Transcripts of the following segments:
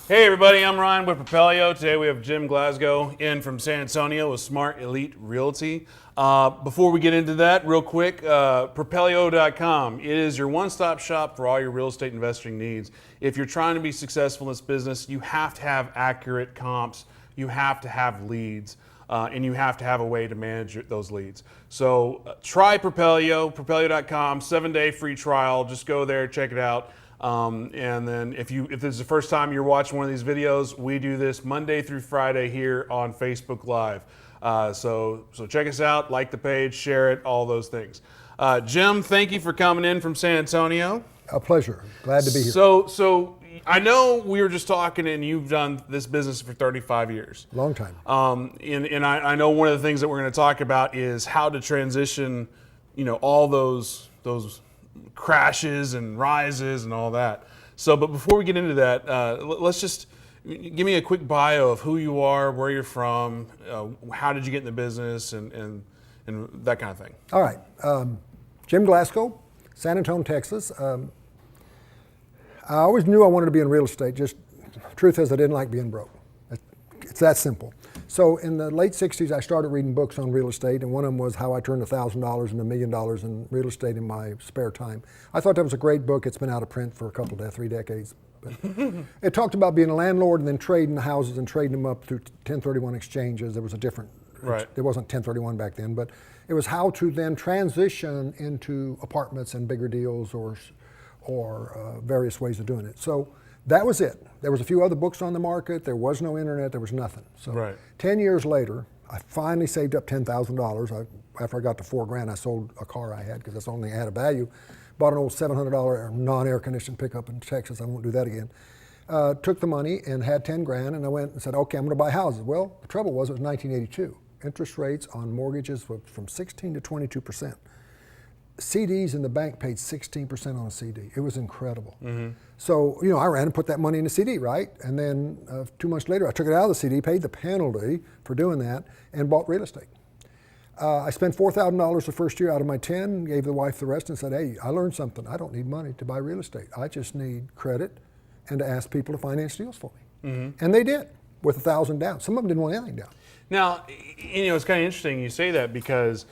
Hey everybody, I'm Ryan with Propelio. Today we have Jim Glasgow in from San Antonio with Smart Elite Realty. Before we get into that, real quick, Propelio.com. It is your one-stop shop for all your real estate investing needs. If you're trying to be successful in this business, you have to have accurate comps, you have to have leads, and you have to have a way to manage those leads. So try Propelio, Propelio.com, 7-day free trial. Just go there, check it out. And then if this is the first time you're watching one of these videos, we do this Monday through Friday here on Facebook Live. So check us out, like the page, share it, all those things. Jim, thank you for coming in from San Antonio. A pleasure. Glad to be here. So I know we were just talking, and you've done this business for 35 years. Long time. And I know one of the things that we're going to talk about is how to transition, all those crashes and rises and all that. So, but before we get into that, let's just give me a quick bio of who you are, where you're from, how did you get in the business, and that kind of thing. All right. Jim Glasgow, San Antonio, Texas. I always knew I wanted to be in real estate. Just truth is, I didn't like being broke. It's that simple. So in the late 60s, I started reading books on real estate, and one of them was How I Turned $1,000 into $1 Million in Real Estate in My Spare Time. I thought that was a great book. It's been out of print for a 3 decades. But it talked about being a landlord and then trading the houses and trading them up through 1031 exchanges. There was a different, right. There wasn't 1031 back then, but it was how to then transition into apartments and bigger deals or various ways of doing it. So that was it. There was a few other books on the market. There was no internet. There was nothing. So right. 10 years later, I finally saved up $10,000. After I got to $4,000, I sold a car I had because that's the only thing I had a value. Bought an old $700 non-air conditioned pickup in Texas. I won't do that again. Took the money and had 10 grand, and I went and said, okay, I'm going to buy houses. Well, the trouble was it was 1982. Interest rates on mortgages were from 16 to 22%. CDs in the bank paid 16% on a CD. It was incredible. Mm-hmm. So, I ran and put that money in a CD, right? And then 2 months later, I took it out of the CD, paid the penalty for doing that, and bought real estate. I spent $4,000 the first year out of my 10, gave the wife the rest, and said, hey, I learned something. I don't need money to buy real estate. I just need credit and to ask people to finance deals for me. Mm-hmm. And they did, with $1,000 down. Some of them didn't want anything down. Now, it's kind of interesting you say that because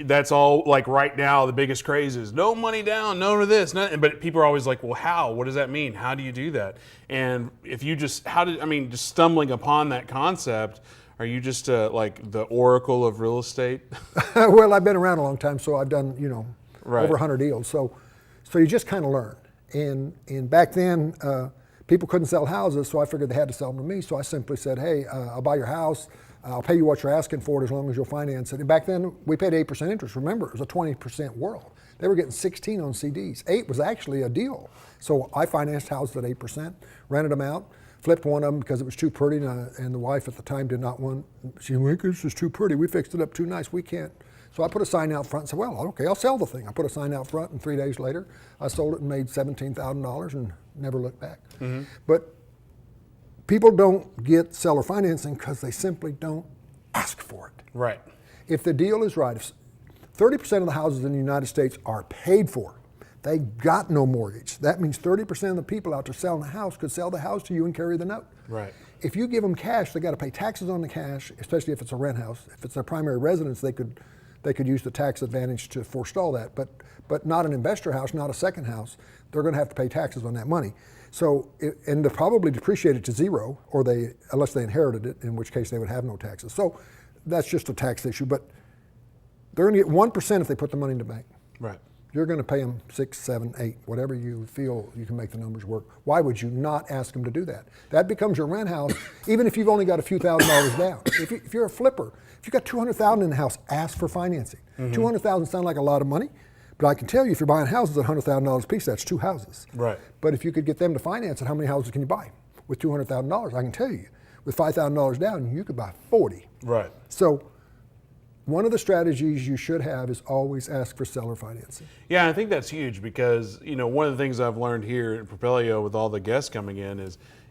that's all, like right now, the biggest craze is no money down, no to this, but people are always like, well, how? What does that mean? How do you do that? And if you just, just stumbling upon that concept, are you just like the oracle of real estate? Well, I've been around a long time, so I've done, right. over 100 deals. So you just kind of learn. And back then, people couldn't sell houses, so I figured they had to sell them to me. So I simply said, hey, I'll buy your house. I'll pay you what you're asking for it as long as you'll finance it. And back then, we paid 8% interest. Remember, it was a 20% world. They were getting 16 on CDs. 8 was actually a deal. So I financed houses at 8%, rented them out, flipped one of them because it was too pretty, and the wife at the time did not want, she said, this is too pretty. We fixed it up too nice. We can't. So I put a sign out front and said, well, okay, I'll sell the thing. I put a sign out front, and 3 days later, I sold it and made $17,000 and never looked back. Mm-hmm. But people don't get seller financing because they simply don't ask for it. Right. If the deal is right, if 30% of the houses in the United States are paid for, they got no mortgage. That means 30% of the people out there selling the house could sell the house to you and carry the note. Right. If you give them cash, they got to pay taxes on the cash, especially if it's a rent house. If it's their primary residence, they could use the tax advantage to forestall that. But not an investor house, not a second house. They're going to have to pay taxes on that money. So, and they're probably depreciated to zero, or unless they inherited it, in which case they would have no taxes. So that's just a tax issue, but they're going to get 1% if they put the money in the bank. Right. You're going to pay them 6, 7, 8, whatever you feel you can make the numbers work. Why would you not ask them to do that? That becomes your rent house, even if you've only got a few $1,000s down. If you're a flipper, if you've got $200,000 in the house, ask for financing. Mm-hmm. $200,000 sounds like a lot of money. But I can tell you, if you're buying houses at $100,000 a piece, that's 2 houses. Right. But if you could get them to finance it, how many houses can you buy with $200,000? I can tell you, with $5,000 down, you could buy 40. Right. So one of the strategies you should have is always ask for seller financing. Yeah, I think that's huge because, one of the things I've learned here at Propelio with all the guests coming in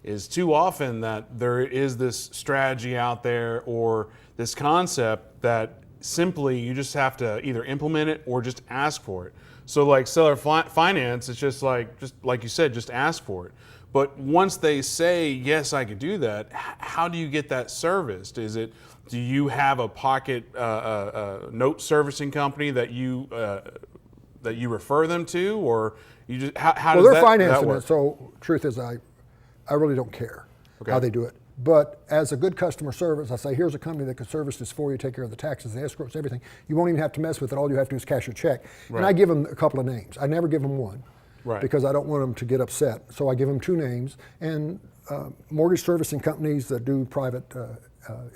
is too often that there is this strategy out there or this concept that simply you just have to either implement it or just ask for it. So like seller finance, it's just like you said, just ask for it. But once they say yes, I could do that, how do you get that serviced? Do you have a pocket note servicing company that you refer them to, or you just how Well, does they're financing work? it, so truth is I really don't care how they do it. But as a good customer service, I say, here's a company that can service this for you, take care of the taxes, the escrows, everything. You won't even have to mess with it. All you have to do is cash your check. Right. And I give them a couple of names. I never give them one, Right. because I don't want them to get upset. So I give them two names. And mortgage servicing companies that do private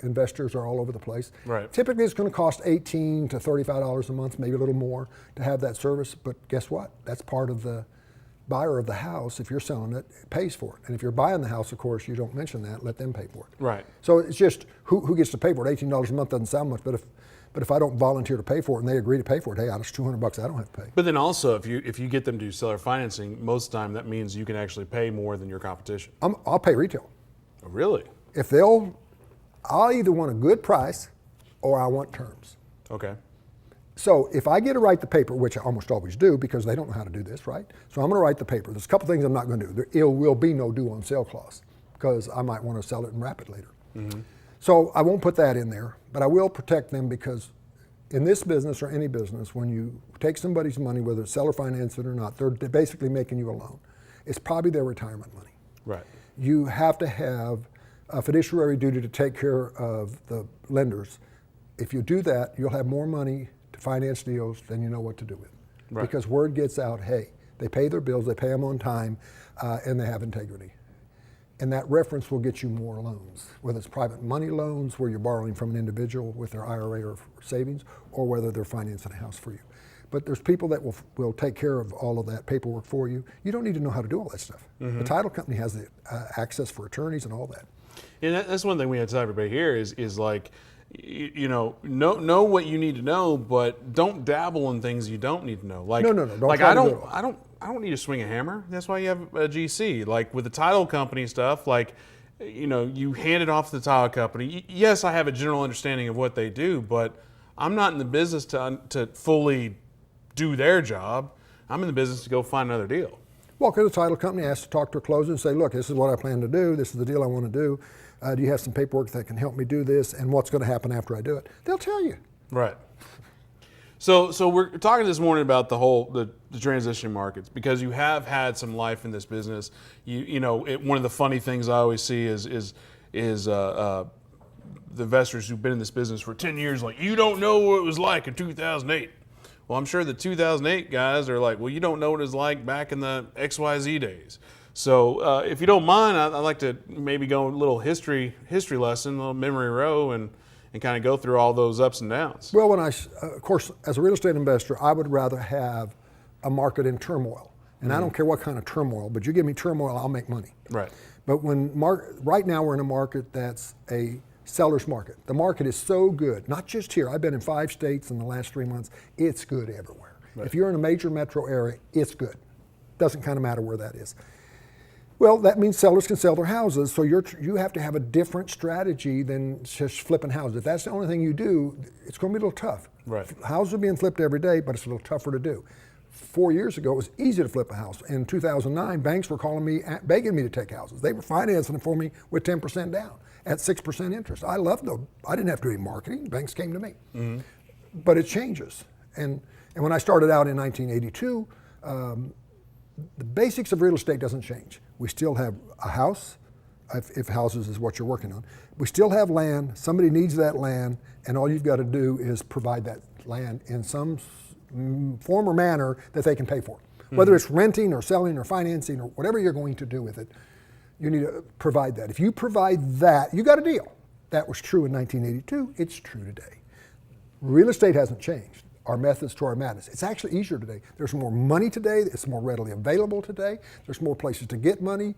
investors are all over the place. Right. Typically, it's going to cost $18 to $35 a month, maybe a little more, to have that service. But guess what? That's part of the buyer of the house. If you're selling it, it pays for it. And if you're buying the house, of course, you don't mention that. Let them pay for it. Right. So it's just who gets to pay for it. $18 a month doesn't sound much, but if I don't volunteer to pay for it and they agree to pay for it, hey, it's $200 I don't have to pay. But then also, if you get them to do seller financing, most of the time that means you can actually pay more than your competition. I'll pay retail. Oh, really? If I'll either want a good price or I want terms. Okay. So if I get to write the paper, which I almost always do because they don't know how to do this, right? So I'm going to write the paper. There's a couple things I'm not going to do. There will be no due on sale clause because I might want to sell it and wrap it later. Mm-hmm. So I won't put that in there, but I will protect them because in this business or any business, when you take somebody's money, whether it's seller finance it or not, they're basically making you a loan. It's probably their retirement money. Right. You have to have a fiduciary duty to take care of the lenders. If you do that, you'll have more money to finance deals than you know what to do with. Right. Because word gets out, hey, they pay their bills, they pay them on time, and they have integrity. And that reference will get you more loans, whether it's private money loans where you're borrowing from an individual with their IRA or savings, or whether they're financing a house for you. But there's people that will take care of all of that paperwork for you. You don't need to know how to do all that stuff. Mm-hmm. The title company has the access for attorneys and all that. And that's one thing we have to tell everybody here is like, know what you need to know, but don't dabble in things you don't need to know. Like, no. Don't like try I to do it. don't need to swing a hammer. That's why you have a GC. Like with the title company stuff, like, you hand it off to the title company. Yes, I have a general understanding of what they do, but I'm not in the business to fully do their job. I'm in the business to go find another deal. Well, because the title company has to talk to a closer and say, look, this is what I plan to do. This is the deal I want to do. Do you have some paperwork that can help me do this? And what's going to happen after I do it? They'll tell you. Right. So we're talking this morning about the transition markets because you have had some life in this business. One of the funny things I always see is the investors who've been in this business for 10 years, like, you don't know what it was like in 2008. Well, I'm sure the 2008 guys are like, well, you don't know what it was like back in the XYZ days. So if you don't mind, I'd like to maybe go a little history lesson, a little memory row, and kind of go through all those ups and downs. Well, of course, as a real estate investor, I would rather have a market in turmoil. And I don't care what kind of turmoil, but you give me turmoil, I'll make money. Right. But right now we're in a market that's a seller's market. The market is so good, not just here. I've been in 5 states in the last 3 months. It's good everywhere. Right. If you're in a major metro area, it's good. Doesn't kind of matter where that is. Well, that means sellers can sell their houses, so you have to have a different strategy than just flipping houses. If that's the only thing you do, it's going to be a little tough. Right. Houses are being flipped every day, but it's a little tougher to do. 4 years ago, it was easy to flip a house. In 2009, banks were calling me, begging me to take houses. They were financing them for me with 10% down at 6% interest. I loved them. I didn't have to do any marketing. Banks came to me. Mm-hmm. But it changes. And when I started out in 1982, the basics of real estate doesn't change. We still have a house, if houses is what you're working on. We still have land. Somebody needs that land, and all you've got to do is provide that land in some form or manner that they can pay for. Mm-hmm. Whether it's renting or selling or financing or whatever you're going to do with it, you need to provide that. If you provide that, you got a deal. That was true in 1982. It's true today. Real estate hasn't changed. Our methods to our madness. It's actually easier today. There's more money today. It's more readily available today. There's more places to get money.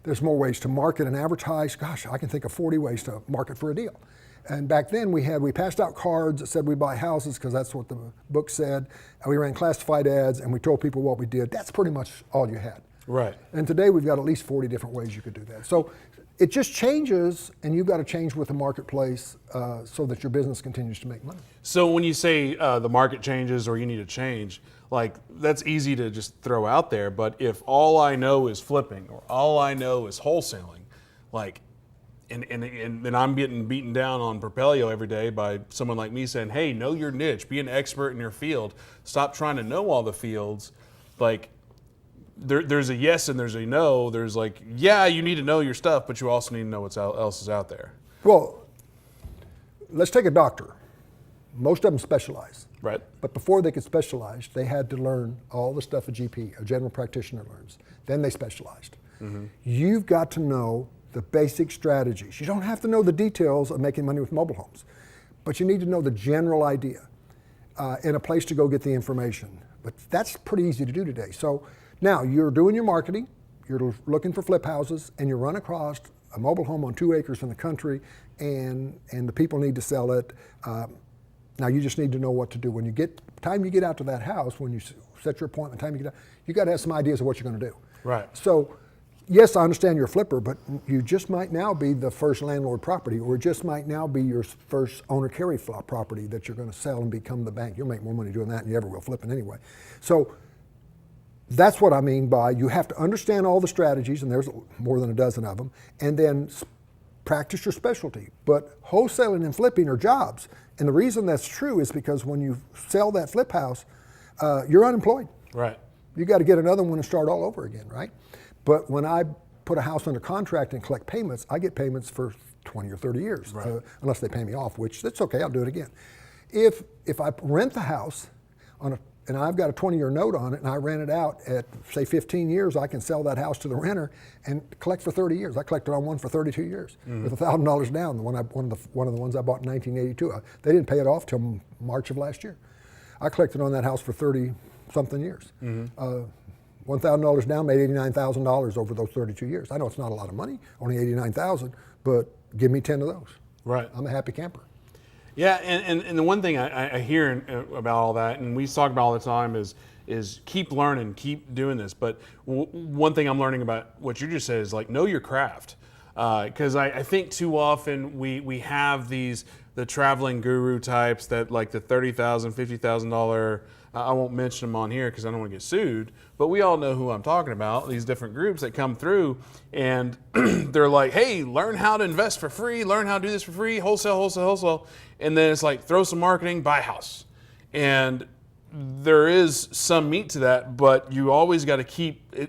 There's more ways to market and advertise. Gosh, I can think of 40 ways to market for a deal. And back then we passed out cards that said we buy houses because that's what the book said. And we ran classified ads and we told people what we did. That's pretty much all you had. Right. And today we've got at least 40 different ways you could do that. So it just changes, and you've got to change with the marketplace so that your business continues to make money. So when you say the market changes or you need to change, like that's easy to just throw out there. But if all I know is flipping or all I know is wholesaling, like, and I'm getting beaten down on Propelio every day by someone like me saying, hey, know your niche, be an expert in your field, stop trying to know all the fields. Like, there's a yes and there's a no. There's like, yeah, you need to know your stuff, but you also need to know what else is out there. Well, let's take a doctor. Most of them specialize. Right. But before they could specialize, they had to learn all the stuff a GP, a general practitioner, learns. Then they specialized. Mm-hmm. You've got to know the basic strategies. You don't have to know the details of making money with mobile homes, but you need to know the general idea and a place to go get the information. But that's pretty easy to do today. So now you're doing your marketing, you're looking for flip houses, and you run across a mobile home on 2 acres in the country, and the people need to sell it. Now you just need to know what to do. When you get out to that house, when you set your appointment, time you get out, you got to have some ideas of what you're going to do. Right. So, yes, I understand you're a flipper, but you just might now be the first landlord property, or it just might now be your first owner carry property that you're going to sell and become the bank. You'll make more money doing that than you ever will flipping anyway. So that's what I mean by you have to understand all the strategies, and there's more than a dozen of them, and then practice your specialty. But wholesaling and flipping are jobs. And the reason that's true is because when you sell that flip house, you're unemployed. Right. You got to get another one and start all over again, right? But when I put a house under contract and collect payments, I get payments for 20 or 30 years, right. Unless they pay me off, which that's okay, I'll do it again. If I rent the house and I've got a 20-year note on it and I rent it out at, say, 15 years, I can sell that house to the renter and collect for 30 years. I collected on one for 32 years with $1,000 down, one of the ones I bought in 1982. They didn't pay it off till March of last year. I collected on that house for 30-something years. $1,000 down made $89,000 over those 32 years. I know it's not a lot of money, only $89,000, but give me 10 of those. Right. I'm a happy camper. Yeah, and the one thing I hear about all that, and we talk about all the time, is keep learning, keep doing this. But one thing I'm learning about what you just said is like know your craft, because I think too often we have the traveling guru types that like the $30,000, $50,000. I won't mention them on here because I don't want to get sued, but we all know who I'm talking about, these different groups that come through and they're like, hey, learn how to invest for free, learn how to do this for free, wholesale. And then it's like, throw some marketing, buy a house. And there is some meat to that, but you always got to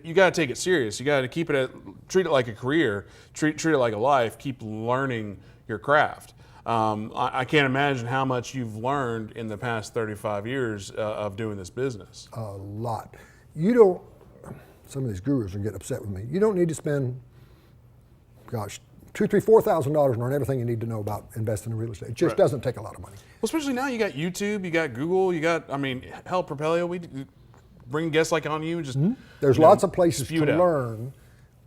you got to take it serious. You got to treat it like a career, treat it like a life, keep learning your craft. I can't imagine how much you've learned in the past 35 years of doing this business. A lot. Some of these gurus are getting upset with me. You don't need to spend, $2,000, $3,000, $4,000 on everything you need to know about investing in real estate. It just doesn't take a lot of money. Well, especially now you got YouTube, you got Google, hell, Propelio, we bring guests like on you. There's lots of places to learn.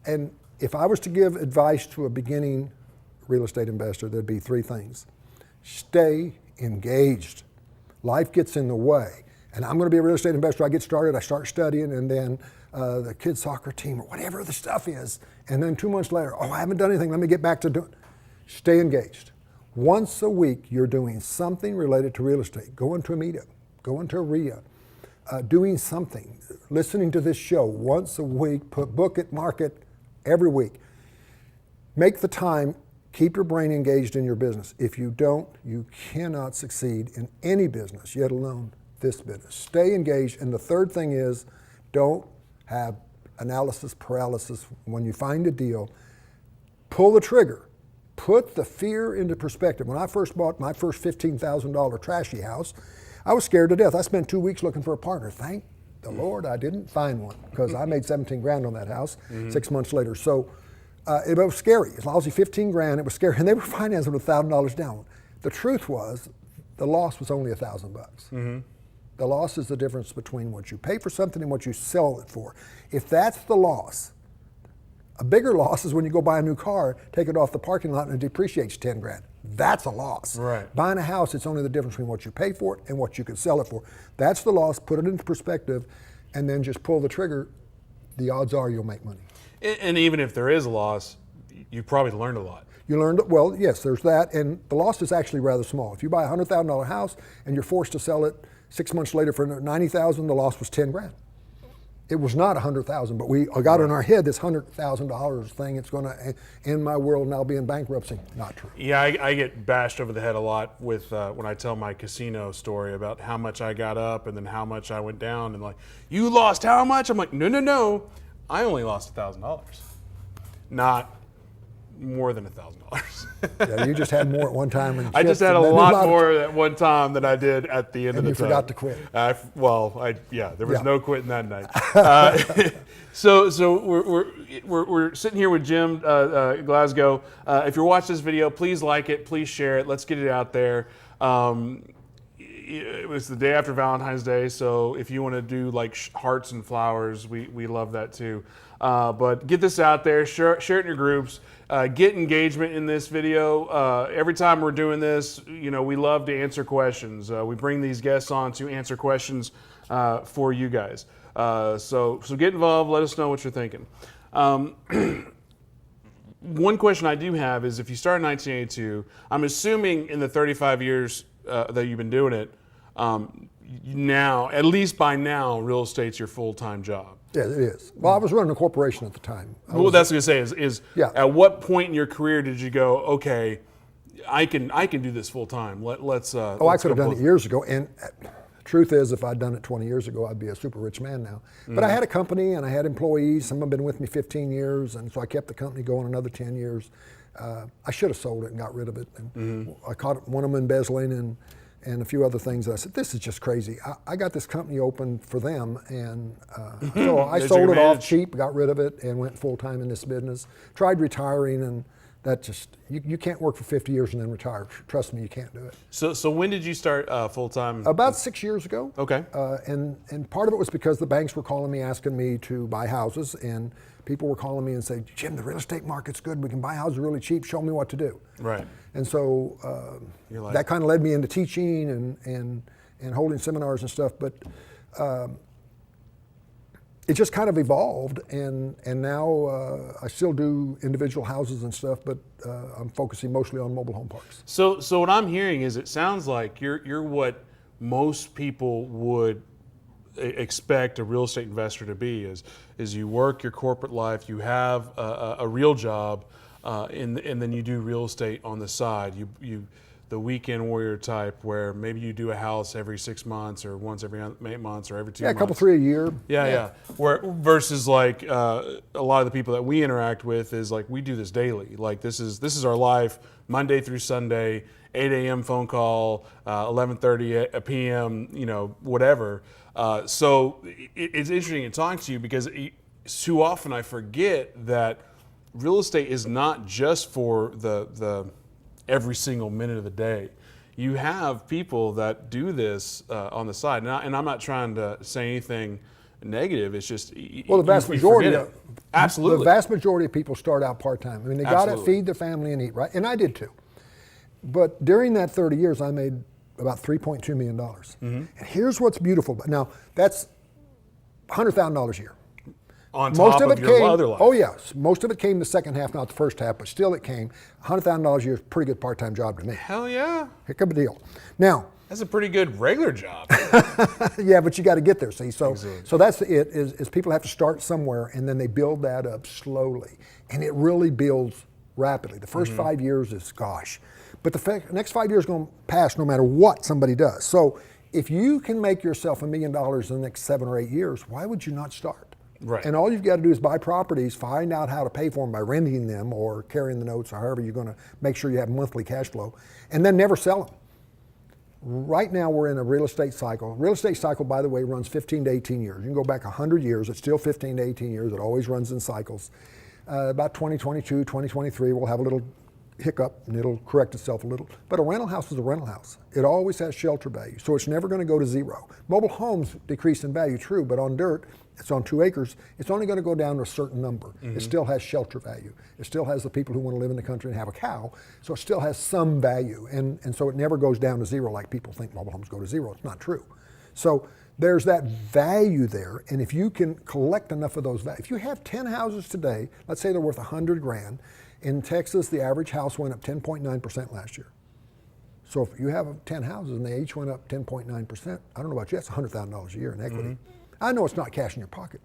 And if I was to give advice to a beginning real estate investor, there'd be 3 things. Stay engaged. Life gets in the way. And I'm going to be a real estate investor. I get started, I start studying, and then the kids' soccer team or whatever the stuff is. And then 2 months later, I haven't done anything. Let me get back to doing. Stay engaged. Once a week, you're doing something related to real estate. Going to a meetup, going to a RIA, doing something, listening to this show once a week, book it, mark it every week. Make the time. Keep your brain engaged in your business. If you don't, you cannot succeed in any business, yet alone this business. Stay engaged. And the third thing is, don't have analysis paralysis. When you find a deal, pull the trigger. Put the fear into perspective. When I first bought my first $15,000 trashy house, I was scared to death. I spent 2 weeks looking for a partner. Thank the Lord I didn't find one, because I made 17 grand on that house 6 months later. So it was scary. It was lousy 15 grand. It was scary, and they were financing with $1,000 down. The truth was, the loss was only $1,000. The loss is the difference between what you pay for something and what you sell it for. If that's the loss, a bigger loss is when you go buy a new car, take it off the parking lot, and it depreciates 10 grand. That's a loss. Right. Buying a house, it's only the difference between what you pay for it and what you can sell it for. That's the loss. Put it into perspective, and then just pull the trigger. The odds are you'll make money. And even if there is a loss, you probably learned a lot. You learned, well, yes, there's that, and the loss is actually rather small. If you buy a $100,000 house and you're forced to sell it 6 months later for $90,000, the loss was 10 grand. It was not 100,000, but we got in our head this $100,000 thing. It's going to end my world and I'll be in bankruptcy. Not true. Yeah, I get bashed over the head a lot with when I tell my casino story about how much I got up and then how much I went down, and like, you lost how much? I'm like, no, I only lost $1,000, not more than $1,000. Yeah, you just had more at one time. And I just had a lot more at one time than I did at the end of the time. And you forgot to quit. There was no quitting that night. So we're sitting here with Jim Glasgow. If you're watching this video, please like it, please share it. Let's get it out there. It was the day after Valentine's Day, so if you want to do like hearts and flowers, we love that too. But get this out there, share it in your groups, get engagement in this video. Every time we're doing this, we love to answer questions. We bring these guests on to answer questions for you guys. So get involved, let us know what you're thinking. One question I do have is, if you started in 1982, I'm assuming in the 35 years that you've been doing it, now, at least by now, real estate's your full-time job. Yeah, it is. Well, I was running a corporation at the time. Well, that's what I was going to say is Yeah. At what point in your career did you go, okay, I can do this full-time. Let's I could have done it years ago. And truth is, if I'd done it 20 years ago, I'd be a super rich man now. But I had a company and I had employees. Some have been with me 15 years, and so I kept the company going another 10 years. I should have sold it and got rid of it. And I caught one of them embezzling and a few other things. I said, this is just crazy. I got this company open for them, and so I sold it off cheap, got rid of it, and went full-time in this business. Tried retiring, and that just, you can't work for 50 years and then retire. Trust me, you can't do it. So when did you start full-time? About 6 years ago. Okay. And part of it was because the banks were calling me, asking me to buy houses, and people were calling me and saying, Jim, the real estate market's good. We can buy houses really cheap. Show me what to do. Right. And so that kind of led me into teaching and holding seminars and stuff. But it just kind of evolved, and now I still do individual houses and stuff, but I'm focusing mostly on mobile home parks. So what I'm hearing is, it sounds like you're what most people would expect a real estate investor to be, is you work your corporate life, you have a real job, and then you do real estate on the side. You the weekend warrior type, where maybe you do a house every 6 months or once every 8 months or every 2 months. Yeah, a couple, 3 a year. Yeah. Where versus like a lot of the people that we interact with is like, we do this daily. Like this is our life, Monday through Sunday, 8 a.m. phone call, 11:30 p.m. Whatever. So it's interesting to talk to you, because too often I forget that real estate is not just for the every single minute of the day. You have people that do this on the side, and I'm not trying to say anything negative. It's just, well, the vast majority absolutely, the vast majority of people start out part-time. I mean, they got to feed their family and eat, right? And I did too. But during that 30 years, I made about $3.2 million. And here's what's beautiful. Now, that's $100,000 a year. On top of your other life. Oh, yes. Most of it came the second half, not the first half, but still it came. $100,000 a year is a pretty good part-time job to me. Hell yeah. Heck of a deal. Now, that's a pretty good regular job. yeah, but you got to get there, see? So, exactly. So that's it, is people have to start somewhere, and then they build that up slowly. And it really builds rapidly. The first 5 years is, gosh. But the next 5 years are going to pass no matter what somebody does. So if you can make yourself $1 million in the next 7 or 8 years, why would you not start? Right. And all you've got to do is buy properties, find out how to pay for them by renting them or carrying the notes, or however you're going to make sure you have monthly cash flow, and then never sell them. Right now we're in a real estate cycle. Real estate cycle, by the way, runs 15 to 18 years. You can go back 100 years, it's still 15 to 18 years. It always runs in cycles. About 2022, 2023, we'll have a little hiccup and it'll correct itself a little. But a rental house is a rental house. It always has shelter value, so it's never going to go to zero. Mobile homes decrease in value, true, but on dirt, it's on 2 acres, it's only going to go down to a certain number. It still has shelter value. It still has the people who want to live in the country and have a cow, so it still has some value. And so it never goes down to zero like people think mobile homes go to zero. It's not true. So There's that value there, and if you can collect enough of those if you have 10 houses today, let's say they're worth 100 grand, in Texas the average house went up 10.9% last year. So if you have 10 houses and they each went up 10.9%, I don't know about you, that's $100,000 a year in equity. I know it's not cash in your pocket,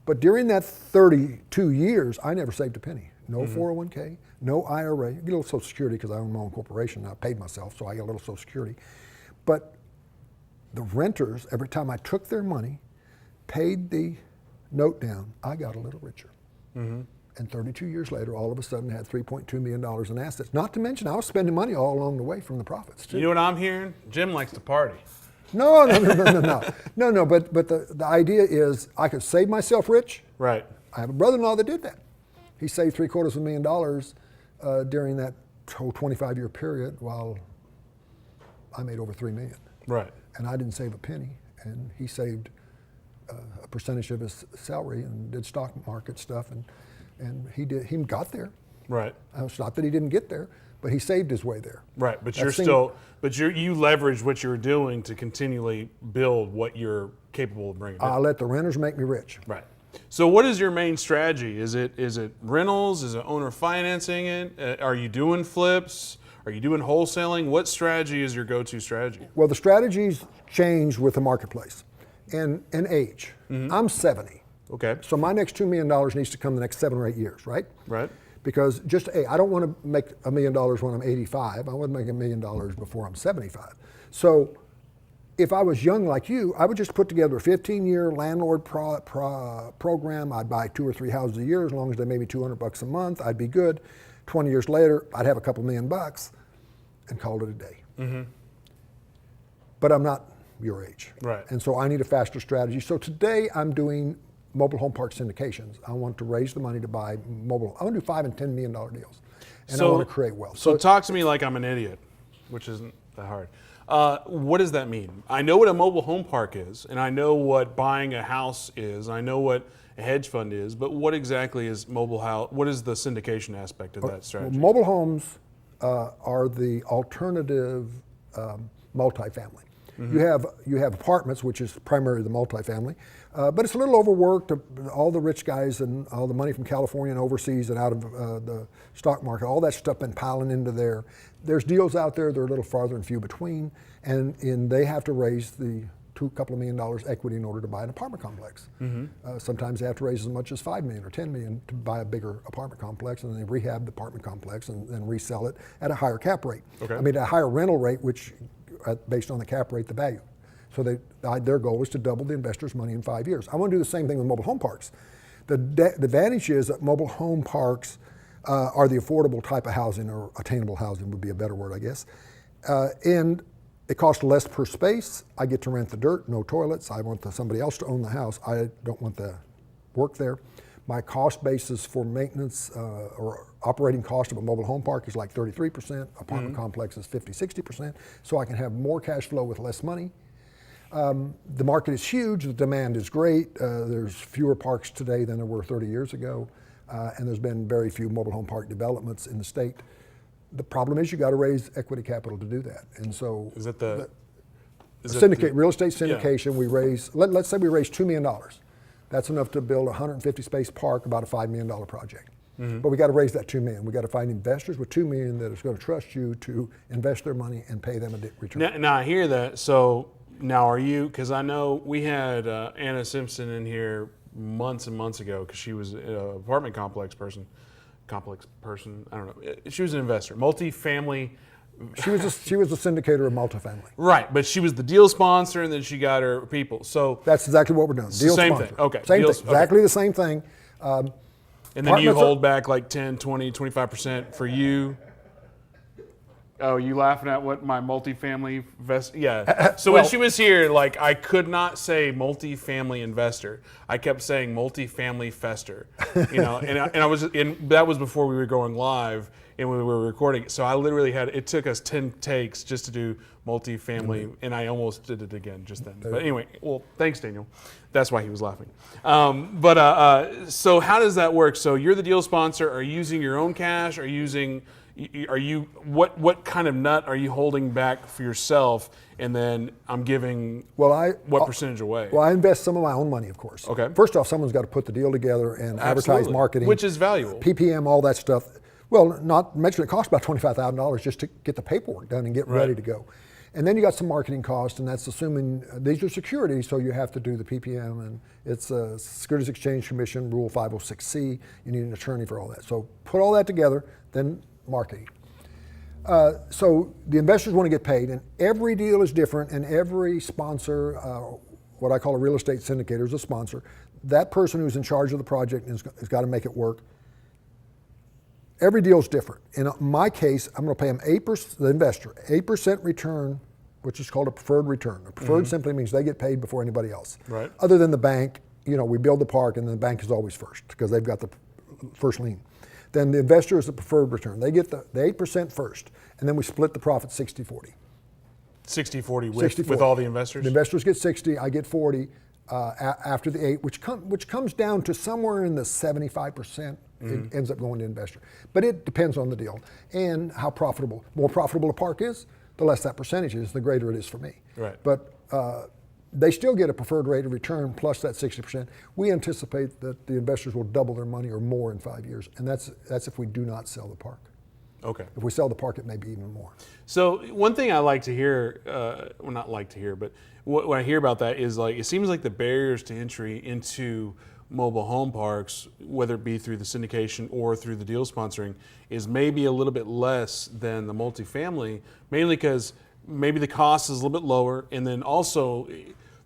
but during that 32 years, I never saved a penny. No 401k, no IRA. I get a little Social Security because I own my own corporation. I paid myself, so I get a little Social Security. But the renters, every time I took their money, paid the note down, I got a little richer. And 32 years later, all of a sudden, had $3.2 million in assets. Not to mention, I was spending money all along the way from the profits, too. You know what I'm hearing? Jim likes to party. No. But the idea is I could save myself rich. Right. I have a brother-in-law that did that. He saved $750,000 during that whole 25-year period while I made over $3 million. Right. And I didn't save a penny, and he saved a percentage of his salary and did stock market stuff, and he got there. Right. It's not that he didn't get there, but he saved his way there. Right, but you leverage what you're doing to continually build what you're capable of bringing in. I let the renters make me rich. Right. So what is your main strategy? Is it rentals? Is it owner financing it? Are you doing flips? Are you doing wholesaling? What strategy is your go-to strategy? Well, the strategies change with the marketplace and age. I'm 70. Okay. So my next $2 million needs to come the next 7 or 8 years, right? Right. Because I don't want to make $1 million when I'm 85. I want to make $1 million before I'm 75. So if I was young like you, I would just put together a 15-year landlord program. I'd buy 2 or 3 houses a year as long as they made me $200 a month. I'd be good. 20 years later, I'd have a couple $1 million and call it a day. But I'm not your age. Right. And so I need a faster strategy. So today I'm doing mobile home park syndications. I want to raise the money to buy mobile. I want to do $5 and $10 million deals. And I want to create wealth. So talk to me like I'm an idiot, which isn't that hard. What does that mean? I know what a mobile home park is, and I know what buying a house is. I know what a hedge fund is, but what exactly is mobile house? What is the syndication aspect of that strategy? Well, mobile homes are the alternative multifamily. You have apartments, which is primarily the multifamily, but it's a little overworked. All the rich guys and all the money from California and overseas and out of the stock market, all that stuff been piling into there. There's deals out there, they're a little farther and few between, and they have to raise the couple of $1 million equity in order to buy an apartment complex. Sometimes they have to raise as much as $5 million or $10 million to buy a bigger apartment complex, and then they rehab the apartment complex and then resell it at a higher cap rate. Okay. I mean, a higher rental rate, which based on the cap rate, the value. So their goal is to double the investor's money in 5 years. I want to do the same thing with mobile home parks. The advantage is that mobile home parks are the affordable type of housing, or attainable housing would be a better word, I guess. And it costs less per space. I get to rent the dirt, no toilets. I want somebody else to own the house. I don't want the work there. My cost basis for maintenance or operating cost of a mobile home park is like 33%. Apartment complex is 50, 60%. So I can have more cash flow with less money. The market is huge. The demand is great. There's fewer parks today than there were 30 years ago. And there's been very few mobile home park developments in the state. The problem is you got to raise equity capital to do that. And so Is that the real estate syndication, we raise, let's say we raise $2 million. That's enough to build a 150 space park, about a $5 million project. But we got to raise that $2 million. We got to find investors with $2 million that is going to trust you to invest their money and pay them a return. Now I hear that. So now are you, because I know we had Anna Simpson in here months and months ago, because she was an apartment complex person, I don't know. She was an investor, multifamily. She was a syndicator of multifamily. Right, but she was the deal sponsor, and then she got her people. So that's exactly what we're doing. Deal same sponsor. thing. Okay. Same thing. Exactly the same thing. And then you hold back like 10, 20, 25% for you. Oh, you laughing at what my multifamily yeah. So when she was here, like, I could not say multifamily investor. I kept saying multifamily fester. And that was before we were going live and we were recording. So I literally it took us 10 takes just to do multifamily, and I almost did it again just then. But anyway, well, thanks, Daniel. That's why he was laughing. So how does that work? So you're the deal sponsor. Are you using your own cash? Are you using Are you what kind of nut are you holding back for yourself, and then I'm giving what percentage away? Well, I invest some of my own money, of course. Okay. First off, someone's got to put the deal together and advertise, Absolutely. marketing, Which is valuable. PPM, all that stuff. Well, not mention it costs about $25,000 just to get the paperwork done and get ready to go. And then you got some marketing costs, and that's assuming these are securities, so you have to do the PPM, and it's a Securities Exchange Commission Rule 506C. You need an attorney for all that. So put all that together, then marketing. So the investors want to get paid, and every deal is different, and every sponsor, what I call a real estate syndicator, is a sponsor. That person who's in charge of the project has got to make it work. Every deal is different. In my case, I'm going to pay them 8%, the investor, 8% return, which is called a preferred return. A preferred simply means they get paid before anybody else. Right. Other than the bank, we build the park and the bank is always first because they've got the first lien. Then the investor is the preferred return. They get the 8% first, and then we split the profit 60-40. 60-40 with all the investors? The investors get 60, I get 40 after the 8, which comes down to somewhere in the 75%. It ends up going to investor. But it depends on the deal and how profitable. More profitable a park is, the less that percentage is, the greater it is for me. Right. But they still get a preferred rate of return plus that 60%. We anticipate that the investors will double their money or more in 5 years, and that's if we do not sell the park. Okay. If we sell the park, it may be even more. So one thing I like to hear, well, not like to hear, but when I hear about that is it seems like the barriers to entry into mobile home parks, whether it be through the syndication or through the deal sponsoring, is maybe a little bit less than the multifamily, mainly because maybe the cost is a little bit lower, and then also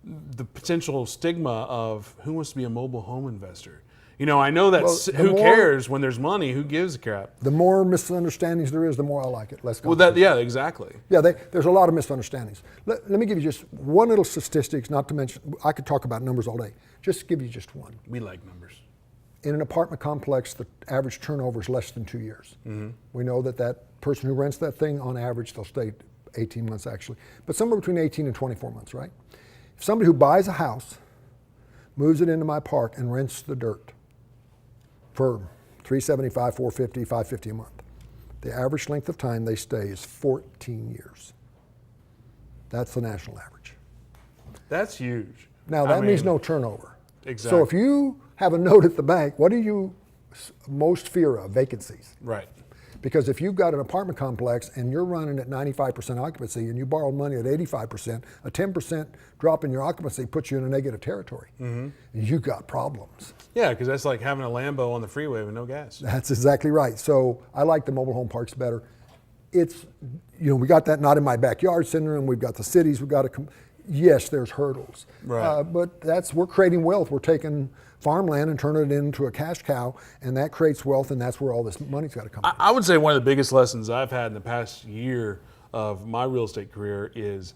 the potential stigma of who wants to be a mobile home investor. I know that who cares when there's money, who gives a crap? The more misunderstandings there is, the more I like it. Less yeah, exactly. Yeah, there's a lot of misunderstandings. Let me give you just one little statistics, not to mention, I could talk about numbers all day. Just give you just one. We like numbers. In an apartment complex, the average turnover is less than 2 years. We know that person who rents that thing, on average, they'll stay 18 months actually, but somewhere between 18 and 24 months, right? If somebody who buys a house, moves it into my park and rents the dirt for $375, $450, $550 a month, the average length of time they stay is 14 years. That's the national average. That's huge. Now that means no turnover. Exactly. So if you have a note at the bank, what do you most fear of? Vacancies. Right. Because if you've got an apartment complex and you're running at 95% occupancy and you borrowed money at 85%, a 10% drop in your occupancy puts you in a negative territory. You got problems. Yeah, because that's like having a Lambo on the freeway with no gas. That's exactly right. So I like the mobile home parks better. It's, we got that not in my backyard syndrome. We've got the cities. We've got to, yes, there's hurdles. Right. But we're creating wealth. We're taking farmland and turning it into a cash cow, and that creates wealth, and that's where all this money's got to come from. I would say one of the biggest lessons I've had in the past year of my real estate career is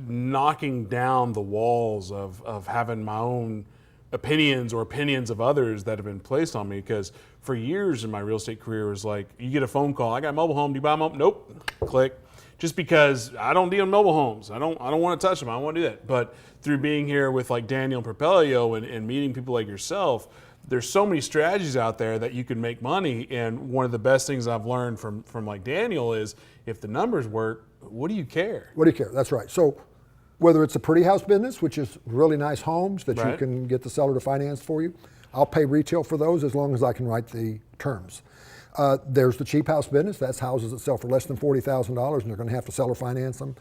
knocking down the walls of having my own opinions or opinions of others that have been placed on me. Because for years in my real estate career, it was like, you get a phone call, I got a mobile home, do you buy a mobile? Nope, click. Just because I don't deal in mobile homes. I don't want to touch them. I don't want to do that. But through being here with like Daniel and Propelio and meeting people like yourself, there's so many strategies out there that you can make money. And one of the best things I've learned from like Daniel is, if the numbers work, what do you care? What do you care? That's right. So whether it's a pretty house business, which is really nice homes that you can get the seller to finance for you, I'll pay retail for those as long as I can write the terms. There's the cheap house business. That's houses that sell for less than $40,000, and they're going to have to seller finance them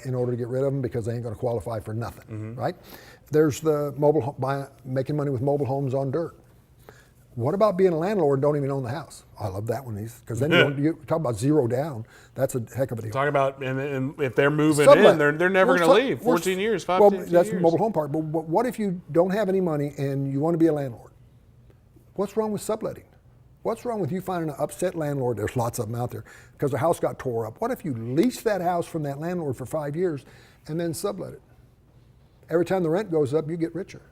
in order to get rid of them because they ain't going to qualify for nothing, right? There's the making money with mobile homes on dirt. What about being a landlord and don't even own the house? I love that one, because then you talk about zero down. That's a heck of a deal. Talk about, and if they're moving in, they're never going to leave. 14 years, 15 years. That's the mobile home park. But what if you don't have any money and you want to be a landlord? What's wrong with subletting? What's wrong with you finding an upset landlord? There's lots of them out there because the house got tore up. What if you lease that house from that landlord for 5 years and then sublet it? Every time the rent goes up, you get richer.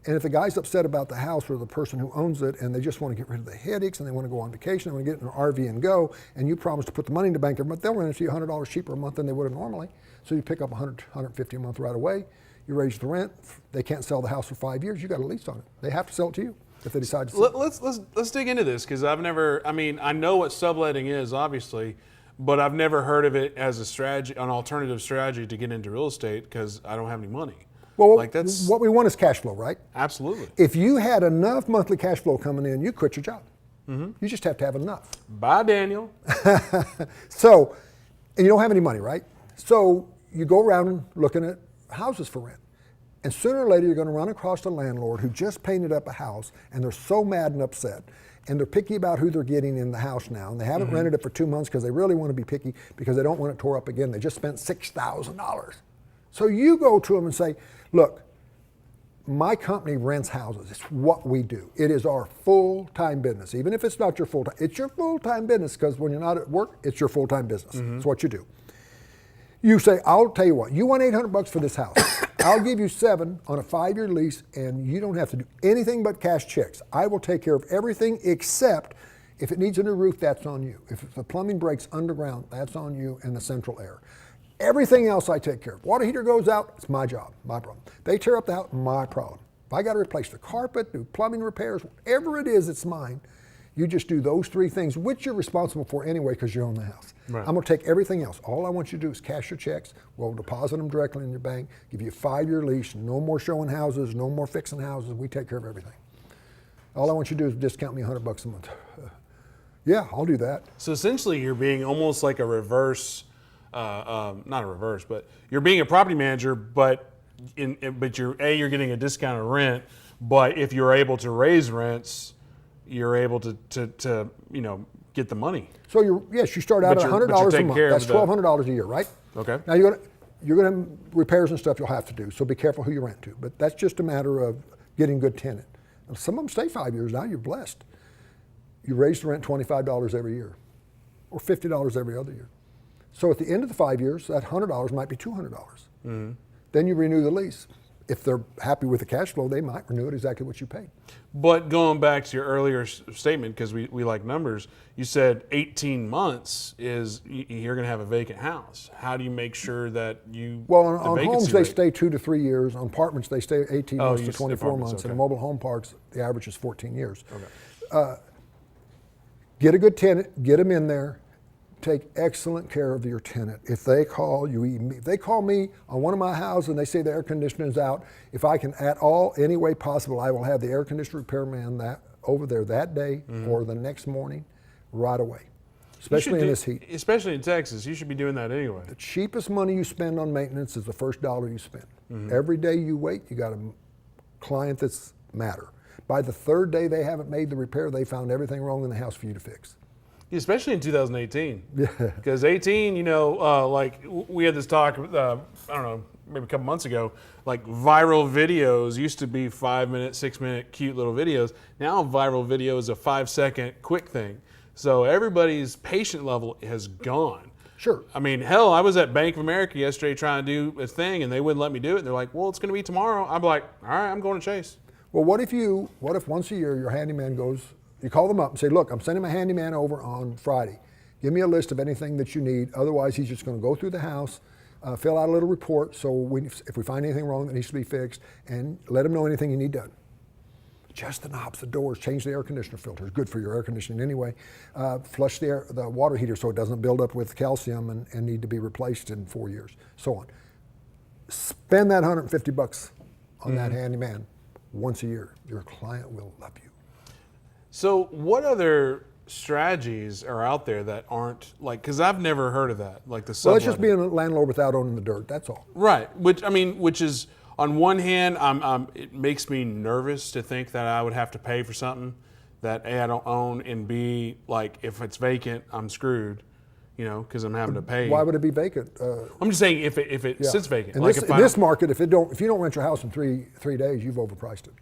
And if the guy's upset about the house or the person who owns it and they just want to get rid of the headaches and they want to go on vacation, they want to get in an RV and go, and you promise to put the money in the bank every month, they'll rent it to you $100 cheaper a month than they would have normally. So you pick up $100, $150 a month right away. You raise the rent. They can't sell the house for 5 years. You got a lease on it. They have to sell it to you. if they decide to sell. Let's dig into this, because I've never. I mean, I know what subletting is, obviously, but I've never heard of it as a strategy, an alternative strategy to get into real estate, because I don't have any money. Well, like that's what we want is cash flow, right? absolutely. If you had enough monthly cash flow coming in, you quit your job. You just have to have enough. Bye, Daniel. So, and you don't have any money, right? So you go around looking at houses for rent. And sooner or later, you're going to run across a landlord who just painted up a house, and they're so mad and upset. And they're picky about who they're getting in the house now. And they haven't rented it for 2 months because they really want to be picky because they don't want it tore up again. They just spent $6,000. So you go to them and say, look, my company rents houses. It's what we do. It is our full-time business. Even if it's not your full-time, it's your full-time business, because when you're not at work, it's your full-time business. It's what you do. You say, I'll tell you what, you want $800 for this house. I'll give you $7 on a 5-year lease, and you don't have to do anything but cash checks. I will take care of everything, except if it needs a new roof, that's on you. If the plumbing breaks underground, that's on you, and the central air. Everything else I take care of. Water heater goes out, it's my job, my problem. They tear up the house, my problem. If I got to replace the carpet, do plumbing repairs, whatever it is, it's mine. You just do those 3 things, which you're responsible for anyway because you own the house. Right. I'm going to take everything else. All I want you to do is cash your checks. We'll deposit them directly in your bank, give you a 5-year lease, no more showing houses, no more fixing houses. We take care of everything. All I want you to do is discount me $100 a month. Yeah, I'll do that. So essentially, you're being almost like a reverse, not a reverse, but you're being a property manager, but you're getting a discounted rent. But if you're able to raise rents, you're able to get the money. So you start out at $100 a month. That's $1,200 a year, right? Okay. Now you're gonna have repairs and stuff you'll have to do. So be careful who you rent to. But that's just a matter of getting good tenant. Some of them stay 5 years. Now you're blessed. You raise the rent $25 every year, or $50 every other year. So at the end of the 5 years, that $100 might be $200. Then you renew the lease. If they're happy with the cash flow, they might renew it exactly what you paid. But going back to your earlier statement, because we like numbers, you said 18 months is you're going to have a vacant house. How do you make sure that you? Well, on homes they stay 2 to 3 years. On apartments they stay 18 months to 24 months. Okay. And mobile home parks, the average is 14 years. Okay. Get a good tenant, get them in there. Take excellent care of your tenant. If they call you, if they call me on one of my houses and they say the air conditioner is out, if I can at all, any way possible, I will have the air conditioner repairman over there that day or the next morning, right away. Especially in this heat. Especially in Texas, you should be doing that anyway. The cheapest money you spend on maintenance is the first dollar you spend. Every day you wait, you got a client that's matter. By the 3rd day they haven't made the repair, they found everything wrong in the house for you to fix. Especially in 2018. Yeah. Because 18, like we had this talk, I don't know, maybe a couple months ago, like viral videos used to be 5-minute, 6-minute cute little videos. Now viral video is a 5-second quick thing. So everybody's patient level has gone. Sure. I mean, hell, I was at Bank of America yesterday trying to do a thing and they wouldn't let me do it. They're like, well, it's going to be tomorrow. I'm like, all right, I'm going to Chase. Well, what if once a year your handyman goes, you call them up and say, look, I'm sending my handyman over on Friday. Give me a list of anything that you need. Otherwise, he's just going to go through the house, fill out a little report. So if we find anything wrong that needs to be fixed, and let him know anything you need done. Just the knobs, the doors, change the air conditioner filters. Good for your air conditioning anyway. Flush the water heater so it doesn't build up with calcium and need to be replaced in 4 years. So on. Spend that $150 on that handyman once a year. Your client will love you. So what other strategies are out there that aren't like, because I've never heard of that, like the subletting. Well, it's just being a landlord without owning the dirt, that's all. Right, which is, on one hand, it makes me nervous to think that I would have to pay for something that A, I don't own, and B, like if it's vacant, I'm screwed, because I'm having to pay. Why would it be vacant? I'm just saying if it sits vacant. In like this market, if you don't rent your house in three days, you've overpriced it.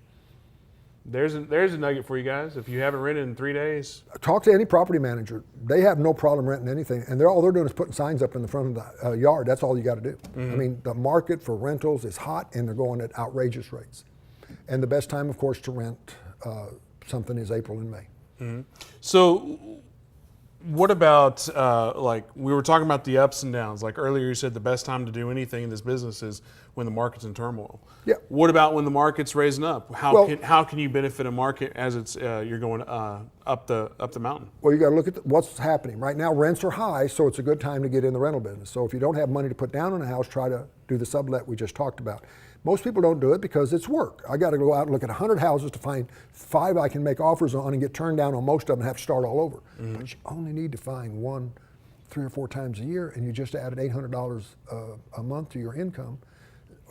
There's a nugget for you guys. If you haven't rented in 3 days, talk to any property manager. They have no problem renting anything, and all they're doing is putting signs up in the front of the yard. That's all you got to do. I mean, the market for rentals is hot, and they're going at outrageous rates. And the best time, of course, to rent something is April and May. So What about like we were talking about the ups and downs? Like earlier, you said the best time to do anything in this business is when the market's in turmoil. Yeah. What about when the market's raising up? Well- How can you benefit a market as it's you're going up the mountain? Well, you got to look at what's happening. Right now, rents are high, so it's a good time to get in the rental business. So if you don't have money to put down on a house, try to do the sublet we just talked about. Most people don't do it because it's work. I got to go out and look at 100 houses to find 5 I can make offers on and get turned down on most of them and have to start all over. But you only need to find one 3 or 4 times a year, and you just added $800 a month to your income.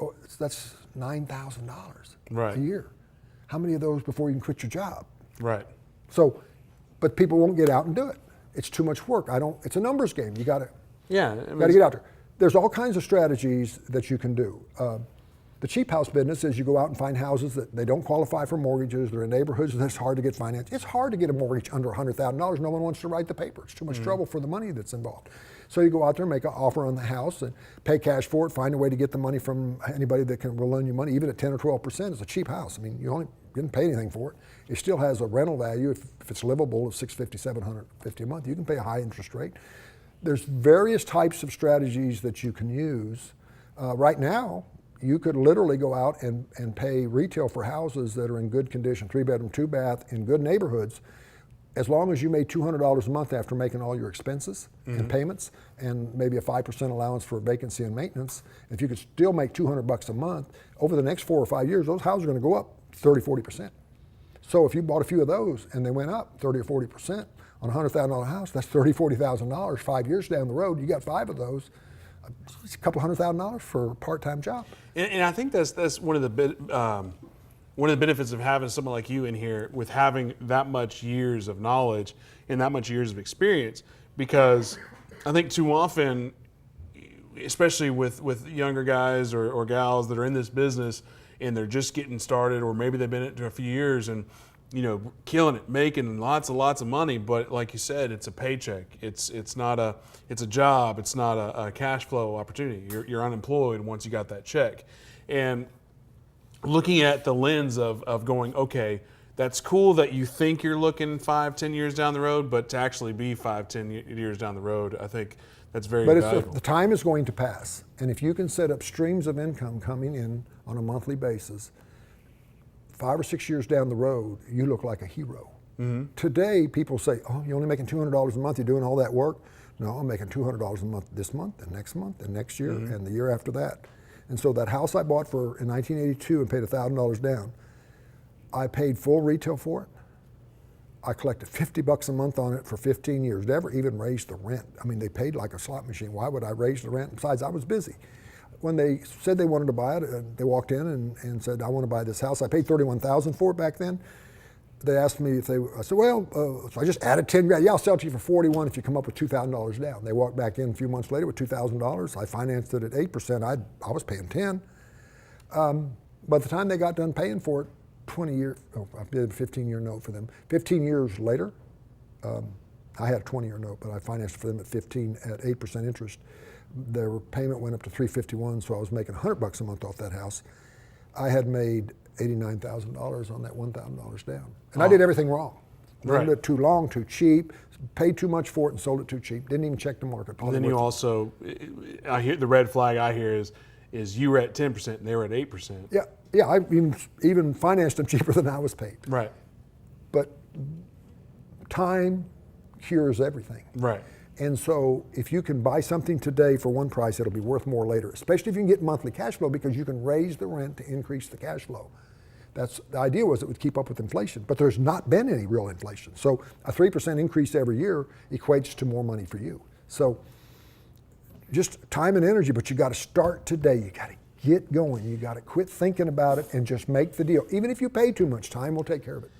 Oh, that's $9,000 Right. a year. How many of those before you can quit your job? Right. So, but people won't get out and do it. It's too much work. It's a numbers game. You got to Yeah. get out there. There's all kinds of strategies that you can do. The cheap house business is you go out and find houses that they don't qualify for mortgages. They're in neighborhoods that it's hard to get financed. It's hard to get a mortgage under $100,000. No one wants to write the paper. It's too much trouble for the money that's involved. So you go out there, make an offer on the house, and pay cash for it. Find a way to get the money from anybody that will loan you money, even at 10 or 12%. It's a cheap house. I mean, you didn't pay anything for it. It still has a rental value if it's livable of $650, $750 a month. You can pay a high interest rate. There's various types of strategies that you can use. Right now, you could literally go out and pay retail for houses that are in good condition, 3-bedroom, 2-bath, in good neighborhoods, as long as you made $200 a month after making all your expenses and payments, and maybe a 5% allowance for vacancy and maintenance. If you could still make $200 a month, over the next 4 or 5 years, those houses are going to go up 30, 40%. So if you bought a few of those and they went up 30 or 40% on a $100,000 house, that's $30,000, $40,000. 5 years down the road, you got 5 of those. It's a couple $100,000 for a part-time job. And I think that's one of the benefits of having someone like you in here with having that much years of knowledge and that much years of experience, because I think too often, especially with younger guys or gals that are in this business and they're just getting started, or maybe they've been in it for a few years and killing it, making lots of money, but like you said, it's a paycheck. It's a job. It's not a cash flow opportunity. You're unemployed once you got that check. And looking at the lens of going, okay, that's cool that you think you're looking 5-10 years down the road, but to actually be 5-10 years down the road, I think that's very valuable. The time is going to pass, and if you can set up streams of income coming in on a monthly basis, 5 or 6 years down the road, you look like a hero. Today, people say, oh, you're only making $200 a month, you're doing all that work? No, I'm making $200 a month this month, and next year, and the year after that. And so that house I bought in 1982 and paid $1,000 down, I paid full retail for it. I collected $50 a month on it for 15 years. Never even raised the rent. I mean, they paid like a slot machine. Why would I raise the rent? Besides, I was busy. When they said they wanted to buy it, they walked in and said, I want to buy this house. I paid $31,000 for it back then. They asked me if I said, well, so I just added 10 grand. Yeah, I'll sell it to you for 41 if you come up with $2,000 down. They walked back in a few months later with $2,000. I financed it at 8%. I was paying 10. By the time they got done paying for it, I did a 15-year note for them. 15 years later, I had a 20-year note, but I financed it for them at 15 at 8% interest. Their payment went up to $351, so I was making $100 a month off that house. I had made $89,000 on that $1,000 down. And I did everything wrong. Rented it too long, too cheap, paid too much for it and sold it too cheap. Didn't even check the market. And then you also, I hear the red flag I hear is you were at 10% and they were at 8%. Yeah, I even financed them cheaper than I was paid. Right. But time cures everything. Right. And so if you can buy something today for one price, it'll be worth more later, especially if you can get monthly cash flow, because you can raise the rent to increase the cash flow. The idea was it would keep up with inflation, but there's not been any real inflation. So a 3% increase every year equates to more money for you. So just time and energy, but you got to start today. You got to get going. You got to quit thinking about it and just make the deal. Even if you pay too much, time will take care of it.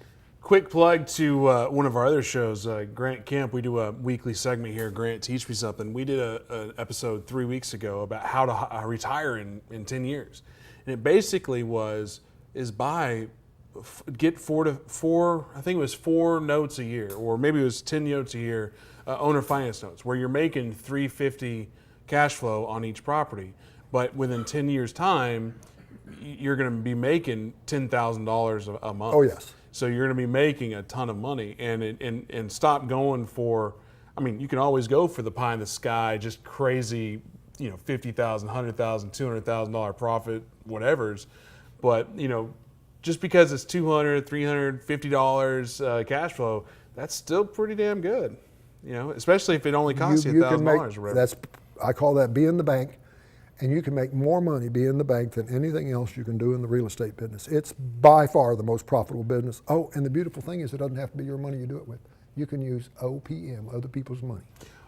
Quick plug to one of our other shows, Grant Kemp. We do a weekly segment here, Grant Teach Me Something. We did an episode 3 weeks ago about how to retire in 10 years. And it basically get four, I think it was 4 notes a year, or maybe it was 10 notes a year, owner finance notes, where you're making $350 cash flow on each property. But within 10 years' time, you're going to be making $10,000 a month. Oh, yes. So you're going to be making a ton of money, and stop going for I mean, you can always go for the pie in the sky, just crazy, $50,000, $100,000, $200,000 profit, whatever's. But, just because it's $200, $350 cash flow, that's still pretty damn good. Especially if it only costs you $1,000 or whatever. I call that be in the bank, and you can make more money being in the bank than anything else you can do in the real estate business. It's by far the most profitable business. Oh, and the beautiful thing is it doesn't have to be your money you do it with. You can use OPM, other people's money.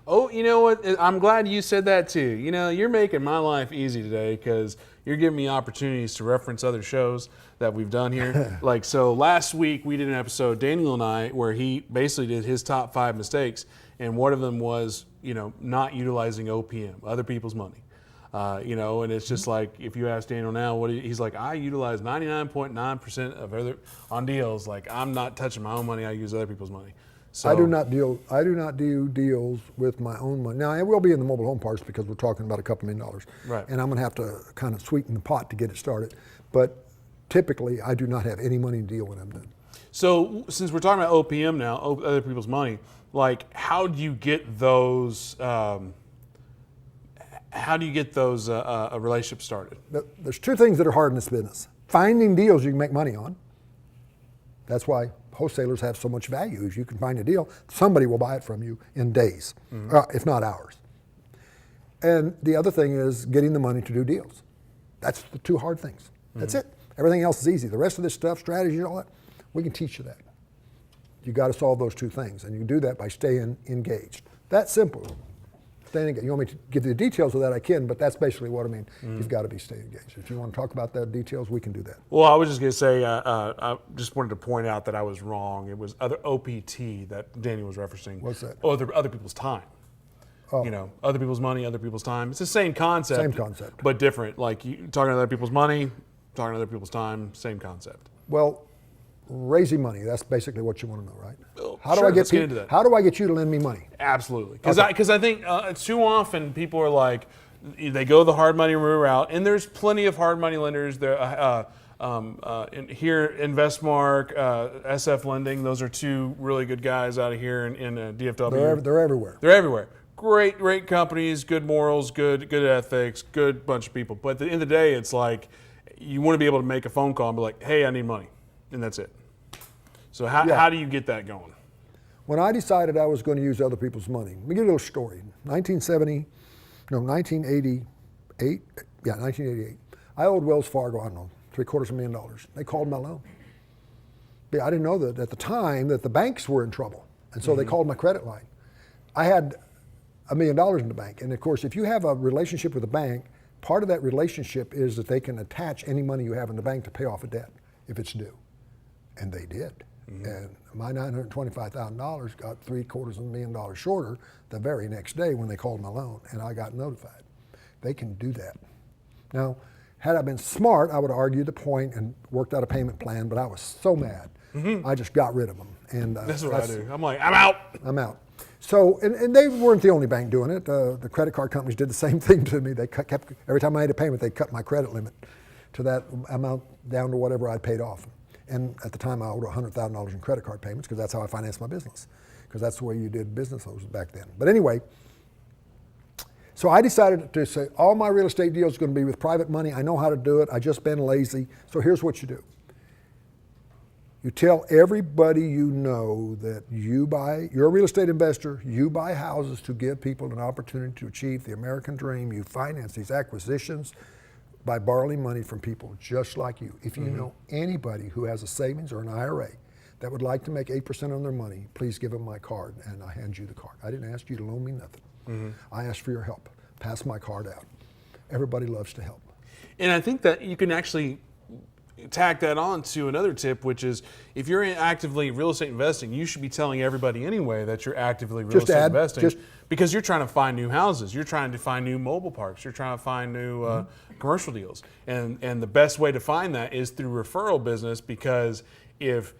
Oh, you know what? I'm glad you said that too. You're making my life easy today because you're giving me opportunities to reference other shows that we've done here. So last week we did an episode, Daniel and I, where he basically did his top 5 mistakes, and one of them was, not utilizing OPM, other people's money. And it's just like, if you ask Daniel now, he's like, I utilize 99.9% of other on deals. Like, I'm not touching my own money. I use other people's money. So I do not do deals with my own money. Now, I will be in the mobile home parks because we're talking about a couple $1 million. Right. And I'm going to have to kind of sweeten the pot to get it started. But typically, I do not have any money to deal when I'm done. So since we're talking about OPM now, other people's money, like, how do you get those? Relationships started? There's 2 things that are hard in this business. Finding deals you can make money on. That's why wholesalers have so much value. If you can find a deal, somebody will buy it from you in days, if not hours. And the other thing is getting the money to do deals. That's the 2 hard things. That's it. Everything else is easy. The rest of this stuff, strategy, all that, we can teach you that. You got to solve those 2 things, and you do that by staying engaged. That's simple. Staying engaged. You want me to give you the details of that? I can, but that's basically what I mean. You've got to be staying engaged. If you want to talk about the details, we can do that. Well, I was just going to say, I just wanted to point out that I was wrong. It was other OPT that Daniel was referencing. What's that? Other people's time. Oh. Other people's money, other people's time. It's the same concept. Same concept. But different. Like, you talking to other people's money, talking to other people's time, same concept. Well, raising money, that's basically what you want to know, right? How do I Absolutely. Because I think too often people are like, they go the hard money route, and there's plenty of hard money lenders. There, here, Investmark, SF Lending, those are 2 really good guys out of here in DFW. They're everywhere. They're everywhere. Great companies, good morals, good ethics, good bunch of people. But at the end of the day, it's like, you want to be able to make a phone call and be like, hey, I need money. And that's it. So how do you get that going? When I decided I was going to use other people's money, let me give you a little story. 1988, I owed Wells Fargo, I don't know, $750,000. They called my loan. Yeah, I didn't know that at the time that the banks were in trouble. And so they called my credit line. I had $1 million in the bank. And of course, if you have a relationship with a bank, part of that relationship is that they can attach any money you have in the bank to pay off a debt if it's due. And they did. And my $925,000 got $750,000 shorter the very next day when they called my loan, and I got notified. They can do that. Now, had I been smart, I would have argued the point and worked out a payment plan, but I was so mad, I just got rid of them. And that's what I do. I'm like, I'm out. I'm out. So, and they weren't the only bank doing it. The credit card companies did the same thing to me. They kept every time I made a payment, they cut my credit limit to that amount down to whatever I'd paid off. And at the time, I owed $100,000 in credit card payments because that's how I financed my business, because that's the way you did business loans back then. But anyway, so I decided to say all my real estate deals are going to be with private money. I know how to do it. I just been lazy. So here's what you do. You tell everybody you know that you're a real estate investor, you buy houses to give people an opportunity to achieve the American dream. You finance these acquisitions by borrowing money from people just like you. If you know anybody who has a savings or an IRA that would like to make 8% on their money, please give them my card, and I hand you the card. I didn't ask you to loan me nothing. I asked for your help. Pass my card out. Everybody loves to help. And I think that you can actually tack that on to another tip, which is if you're actively real estate investing, you should be telling everybody anyway that you're actively real estate investing, because you're trying to find new houses, you're trying to find new mobile parks, you're trying to find new commercial deals. And the best way to find that is through referral business, because if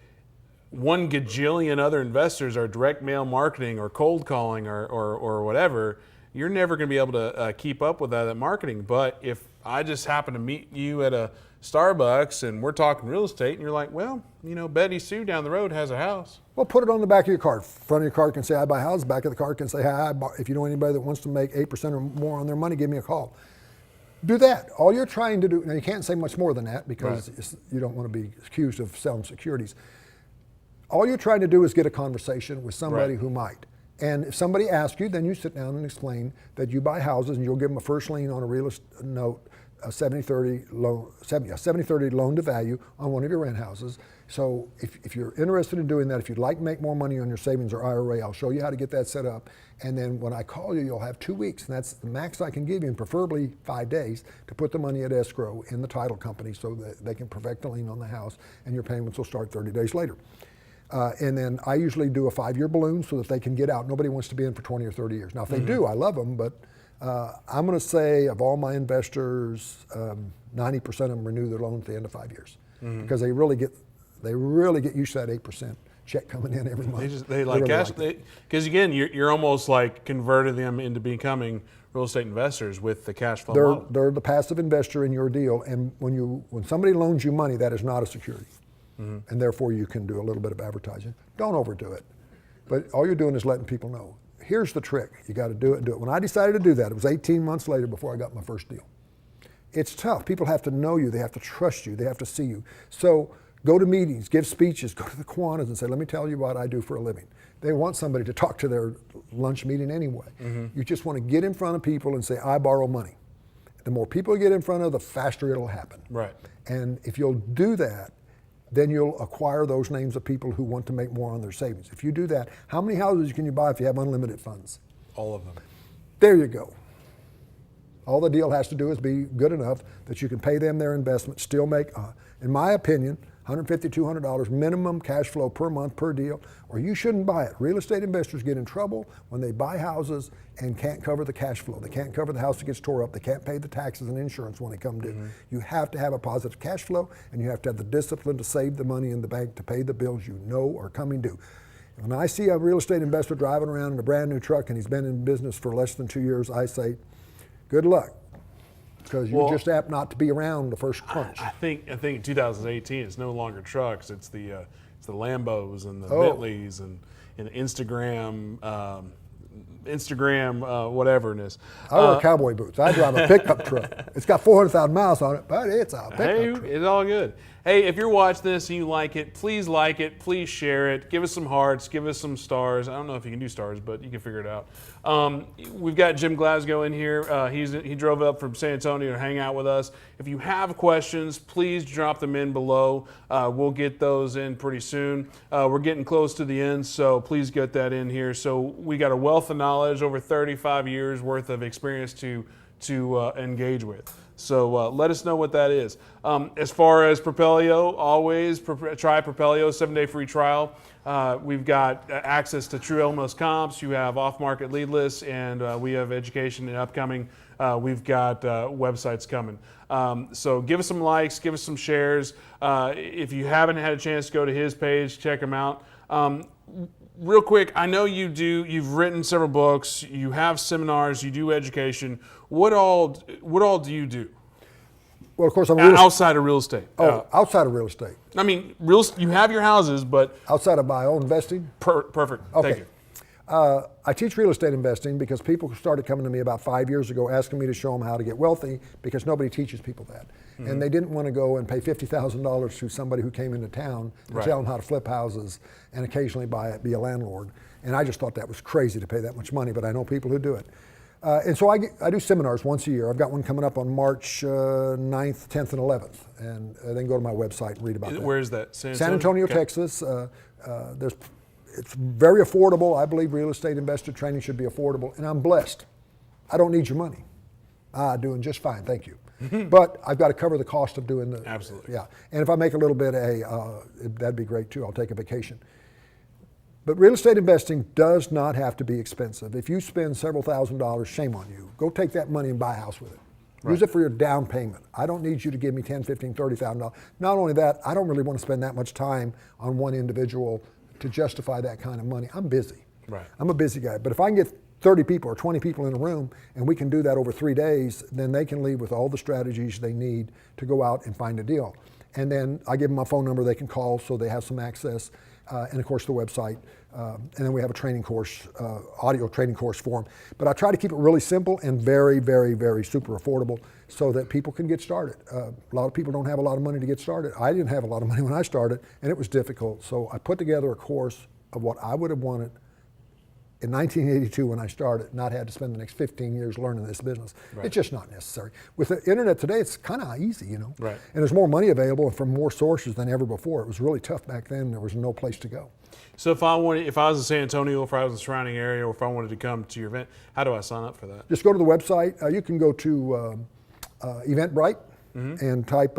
1 gajillion other investors are direct mail marketing or cold calling or whatever, you're never going to be able to keep up with that marketing. But if I just happen to meet you at a Starbucks and we're talking real estate, and you're like, well, you know, Betty Sue down the road has a house. Well, put it on the back of your card. Front of your card can say I buy houses. Back of the card can say, hi, if you know anybody that wants to make 8% or more on their money, give me a call. Do that. All you're trying to do, now you can't say much more than that because you don't want to be accused of selling securities. All you're trying to do is get a conversation with somebody who might. And if somebody asks you, then you sit down and explain that you buy houses and you'll give them a first lien on a real estate note, a 70-30 loan, 70-30 loan to value on one of your rent houses. So if you're interested in doing that, if you'd like to make more money on your savings or IRA, I'll show you how to get that set up. And then when I call you, you'll have 2 weeks, and that's the max I can give you, and preferably 5 days, to put the money at escrow in the title company so that they can perfect the lien on the house, and your payments will start 30 days later. And then I usually do a 5-year balloon so that they can get out. Nobody wants to be in for 20 or 30 years. Now, if they do, I love them, but I'm going to say of all my investors, 90% of them renew their loan at the end of 5 years because they really get used to that 8% check coming in every month. They like really cash, like because again, you're almost like converting them into becoming real estate investors with the cash flow model. They're the passive investor in your deal, and when somebody loans you money, that is not a security. And therefore you can do a little bit of advertising. Don't overdo it. But all you're doing is letting people know. Here's the trick. You got to do it and do it. When I decided to do that, it was 18 months later before I got my first deal. It's tough. People have to know you. They have to trust you. They have to see you. So go to meetings, give speeches, go to the Kiwanis and say, let me tell you what I do for a living. They want somebody to talk to their lunch meeting anyway. You just want to get in front of people and say, I borrow money. The more people you get in front of, the faster it'll happen. Right. And if you'll do that, then you'll acquire those names of people who want to make more on their savings. If you do that, how many houses can you buy if you have unlimited funds? All of them. There you go. All the deal has to do is be good enough that you can pay them their investment, still make, in my opinion, $150, $200 minimum cash flow per month per deal, or you shouldn't buy it. Real estate investors get in trouble when they buy houses and can't cover the cash flow. They can't cover the house that gets tore up. They can't pay the taxes and insurance when they come due. You have to have a positive cash flow, and you have to have the discipline to save the money in the bank to pay the bills you know are coming due. When I see a real estate investor driving around in a brand new truck and he's been in business for less than 2 years, I say, good luck. Because you just happen not to be around the first crunch. I think in 2018 it's no longer trucks. It's the Lambos and the Bentleys and Instagram whateverness. I wear cowboy boots. I drive a pickup truck. It's got 400,000 miles on it, but it's a pickup truck. It's all good. Hey, if you're watching this and you like it, please share it. Give us some hearts, give us some stars. I don't know if you can do stars, but you can figure it out. We've got Jim Glasgow in here. He drove up from San Antonio to hang out with us. If you have questions, please drop them in below. We'll get those in pretty soon. We're getting close to the end, so please get that in here. So we got a wealth of knowledge, over 35 years worth of experience to engage with. So let us know what that is. As far as Propelio, always try Propelio, 7-day free trial. We've got access to true Elmos comps. You have off-market lead lists, and we have education and upcoming. We've got websites coming. So give us some likes, give us some shares. If you haven't had a chance to go to his page, check him out. Real quick, I know you've written several books, you have seminars, you do education. What all do you do? Well, of course, I'm outside of real estate. Outside of real estate. I mean, you have your houses, but outside of my own investing. Perfect. Okay. Thank you. I teach real estate investing because people started coming to me about 5 years ago asking me to show them how to get wealthy because nobody teaches people that. And they didn't want to go and pay $50,000 to somebody who came into town and tell them how to flip houses and occasionally be a landlord. And I just thought that was crazy to pay that much money, but I know people who do it. And so I do seminars once a year. I've got one coming up on March 9th, 10th, and 11th. And then go to my website and read about that. Where is that? San Antonio, Texas. It's very affordable. I believe real estate investor training should be affordable, and I'm blessed. I don't need your money. I'm doing just fine, thank you. But I've got to cover the cost of doing the... Absolutely. Yeah, and if I make a little bit, that'd be great too. I'll take a vacation. But real estate investing does not have to be expensive. If you spend several $1,000s, shame on you. Go take that money and buy a house with it. Use it for your down payment. I don't need you to give me $10,000, $15,000, $30,000. Not only that, I don't really want to spend that much time on one individual to justify that kind of money. I'm busy. Right. I'm a busy guy. But if I can get 30 people or 20 people in a room, and we can do that over 3 days, then they can leave with all the strategies they need to go out and find a deal. And then I give them my phone number they can call so they have some access, and of course the website. And then we have a training course, audio training course for them. But I try to keep it really simple and very, very, very super affordable so that people can get started. A lot of people don't have a lot of money to get started. I didn't have a lot of money when I started, and it was difficult. So I put together a course of what I would have wanted in 1982 when I started, not had to spend the next 15 years learning this business. Right. It's just not necessary. With the internet today, it's kind of easy, you know. Right. And there's more money available from more sources than ever before. It was really tough back then. There was no place to go. So if I was in San Antonio, if I was in the surrounding area, or if I wanted to come to your event, how do I sign up for that? Just go to the website. You can go to Eventbrite and type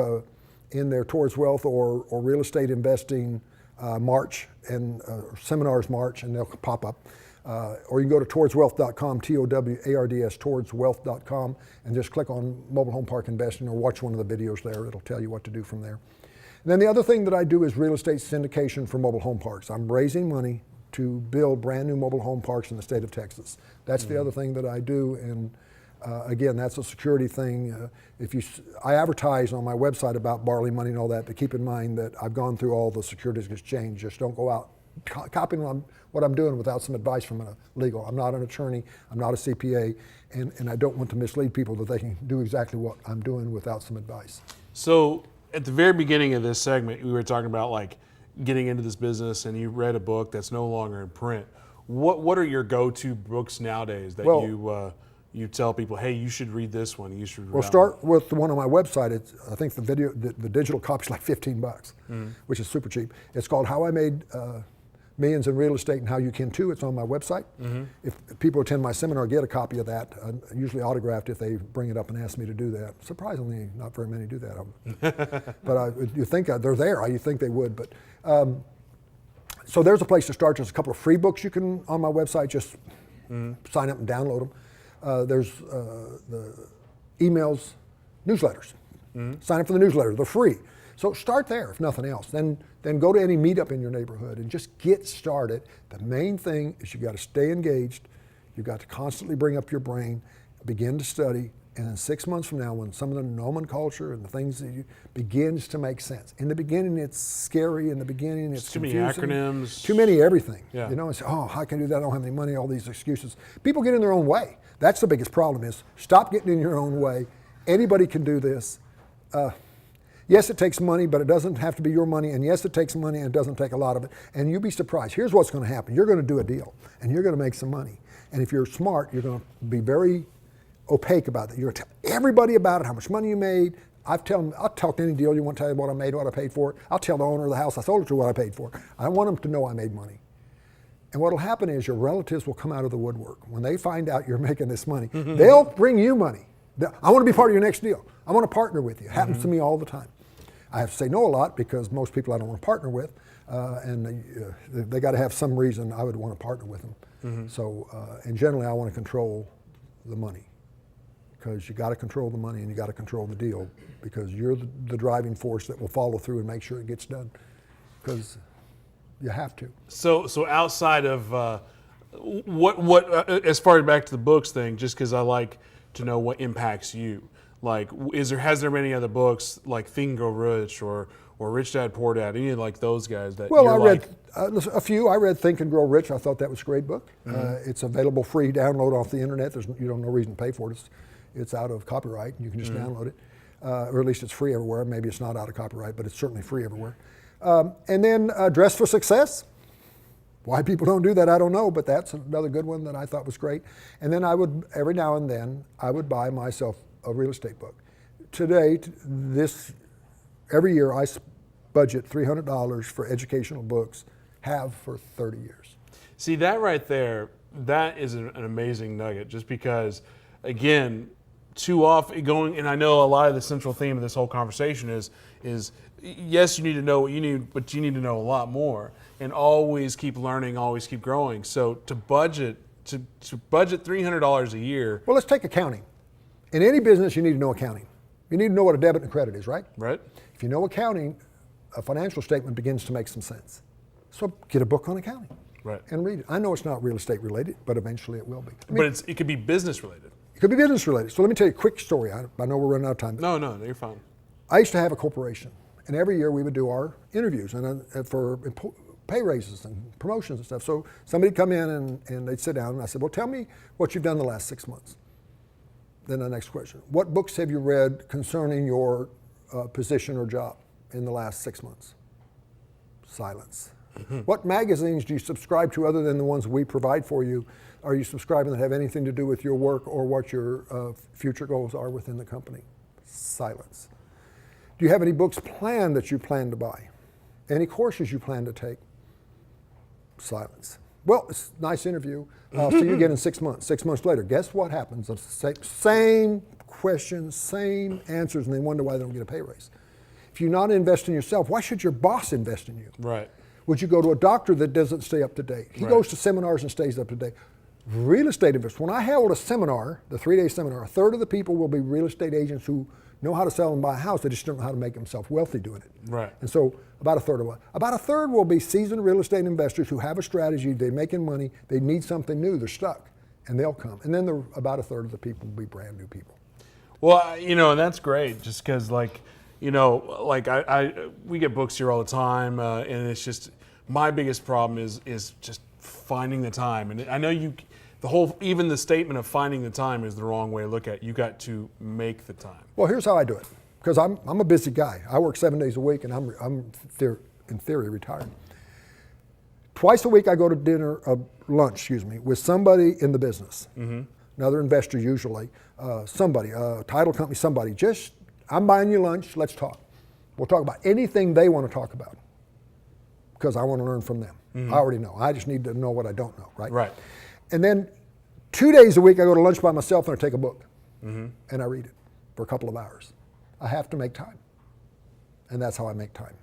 in there Towards Wealth or Real Estate Investing March and Seminars March, and they'll pop up. Or you can go to towardswealth.com, Towards, towardswealth.com, and just click on mobile home park investing or watch one of the videos there. It'll tell you what to do from there. And then the other thing that I do is real estate syndication for mobile home parks. I'm raising money to build brand new mobile home parks in the state of Texas. That's the other thing that I do, and again, that's a security thing. I advertise on my website about barley money and all that, but keep in mind that I've gone through all the securities exchange. Just don't go out copying what I'm doing without some advice from a legal. I'm not an attorney, I'm not a CPA, and I don't want to mislead people that they can do exactly what I'm doing without some advice. So at the very beginning of this segment, we were talking about like getting into this business, and you read a book that's no longer in print. What are your go-to books nowadays that you tell people, hey, you should read this one, you should read Well, start with the one on my website. I think the digital copy's like $15, which is super cheap. It's called How I Made Millions in Real Estate and How You Can Too. It's on my website. If people attend my seminar, get a copy of that, usually autographed if they bring it up and ask me to do that. Surprisingly, not very many do that. But you think they're there, you think they would. But so there's a place to start. There's a couple of free books you can, on my website, just sign up and download them. There's the emails, newsletters. Sign up for the newsletter, they're free. So start there, if nothing else. Then go to any meetup in your neighborhood and just get started. The main thing is you got to stay engaged. You've got to constantly bring up your brain, begin to study, and then 6 months from now, when some of the nomenclature and the things that begins to make sense. In the beginning, it's scary. In the beginning, it's too confusing. many acronyms. Too many everything. Yeah. You know, it's, I can do that, I don't have any money, all these excuses. People get in their own way. That's the biggest problem is stop getting in your own way. Anybody can do this. Yes, it takes money, but it doesn't have to be your money. And yes, it takes money, and it doesn't take a lot of it. And you'll be surprised. Here's what's going to happen. You're going to do a deal, and you're going to make some money. And if you're smart, you're going to be very opaque about it. You're going to tell everybody about it, how much money you made. I'll talk any deal you want to tell you what I made, what I paid for it. I'll tell the owner of the house I sold it to what I paid for it. I want them to know I made money. And what will happen is your relatives will come out of the woodwork. When they find out you're making this money, they'll bring you money. I want to be part of your next deal. I want to partner with you. It happens to me all the time. I have to say no a lot because most people I don't want to partner with, and they got to have some reason I would want to partner with them. So, and generally I want to control the money because you got to control the money and you got to control the deal because you're the driving force that will follow through and make sure it gets done because you have to. So outside of what as far back to the books thing, just because I like to know what impacts you. Like, has there been any other books like Think and Grow Rich or Rich Dad Poor Dad, any of like those guys that? Well, I read a few. I read Think and Grow Rich. I thought that was a great book. It's available free download off the internet. You don't have no reason to pay for it. It's out of copyright. You can just download it, or at least it's free everywhere. Maybe it's not out of copyright, but it's certainly free everywhere. And then Dress for Success. Why people don't do that, I don't know, but that's another good one that I thought was great. And then I would, every now and then, I would buy myself a real estate book. Today, every year I budget $300 for educational books, have for 30 years. See, that right there, that is an amazing nugget just because, again, too often going, and I know a lot of the central theme of this whole conversation is yes, you need to know what you need, but you need to know a lot more and always keep learning, always keep growing. So to budget $300 a year. Well, let's take accounting. In any business, you need to know accounting. You need to know what a debit and credit is, right? Right. If you know accounting, a financial statement begins to make some sense. So get a book on accounting. Right. and read it. I know it's not real estate related, but eventually it will be. I mean, But it could be business related. it could be business related. So let me tell you a quick story. I know we're running out of time. No, you're fine. I used to have a corporation, and every year we would do our interviews for pay raises and promotions and stuff. So somebody'd come in and they'd sit down, and I said, well, tell me what you've done the last 6 months. Then the next question, what books have you read concerning your position or job in the last 6 months? Silence. What magazines do you subscribe to other than the ones we provide for you? Are you subscribing that have anything to do with your work or what your future goals are within the company? Silence. Do you have any books planned that you plan to buy? Any courses you plan to take? Silence. Well, it's a nice interview. I'll see you again in 6 months. 6 months later, guess what happens? The same questions, same answers, and they wonder why they don't get a pay raise. If you're not investing in yourself, why should your boss invest in you? Right. Would you go to a doctor that doesn't stay up to date? He Right. goes to seminars and stays up to date. Real estate investors. When I held a seminar, the 3-day seminar, a third of the people will be real estate agents who know how to sell and buy a house. They just don't know how to make themselves wealthy doing it. Right. And so about a third of what? About a third will be seasoned real estate investors who have a strategy, they're making money, they need something new, they're stuck, and they'll come. And then about a third of the people will be brand new people. Well, and that's great just because, we get books here all the time, and it's just my biggest problem is just finding the time. And I know even the statement of finding the time is the wrong way to look at it. You got to make the time. Well, here's how I do it, because I'm a busy guy. I work 7 days a week, and I'm in theory retired. Twice a week I go to lunch, with somebody in the business, another investor usually, somebody, a title company, somebody. I'm buying you lunch, let's talk. We'll talk about anything they want to talk about, because I want to learn from them. I already know. I just need to know what I don't know, right? Right. And then 2 days a week I go to lunch by myself and I take a book and I read it for a couple of hours. I have to make time. And that's how I make time.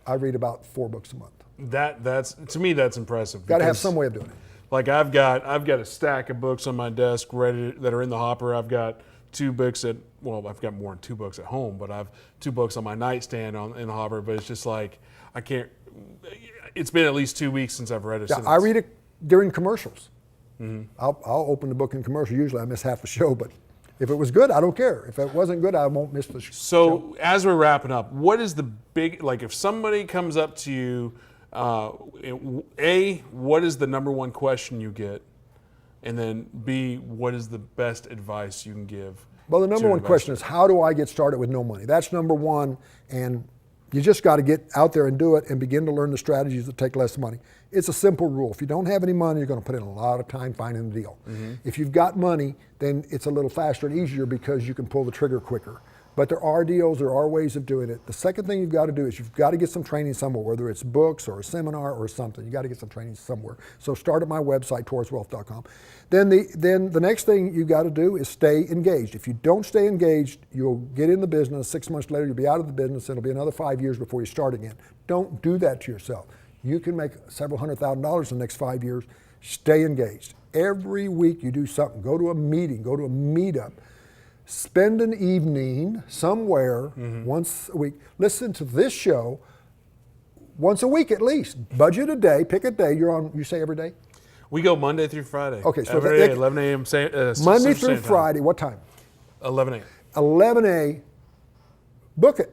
I read about 4 books a month. That's to me that's impressive. Got to have some way of doing it. Like I've got a stack of books on my desk that are in the hopper. I've got 2 books I've got more than 2 books at home, but I've 2 books on my nightstand in the hopper. But it's just like I can't. It's been at least 2 weeks since I've read it. Yeah, I read it during commercials. I'll open the book in commercial. Usually I miss half the show, but if it was good, I don't care. If it wasn't good, I won't miss the show. So as we're wrapping up, what is the if somebody comes up to you, A, what is the number one question you get? And then B, what is the best advice you can give? Well, the number one question is, how do I get started with no money? That's number one, and you just got to get out there and do it and begin to learn the strategies that take less money. It's a simple rule. If you don't have any money, you're going to put in a lot of time finding the deal. If you've got money, then it's a little faster and easier because you can pull the trigger quicker. But there are deals, there are ways of doing it. The second thing you've got to do is you've got to get some training somewhere, whether it's books or a seminar or something. You got to get some training somewhere. So start at my website, TaurisWealth.com. Then the next thing you got to do is stay engaged. If you don't stay engaged, you'll get in the business. 6 months later, you'll be out of the business. It'll be another 5 years before you start again. Don't do that to yourself. You can make several $100,000 in the next 5 years. Stay engaged. Every week you do something. Go to a meeting. Go to a meetup. Spend an evening somewhere once a week. Listen to this show once a week at least. Budget a day. Pick a day. You say every day? We go Monday through Friday. Okay, so every day, 11 a.m. Monday through Friday. What time? 11 a.m. 11 a.m. Book it.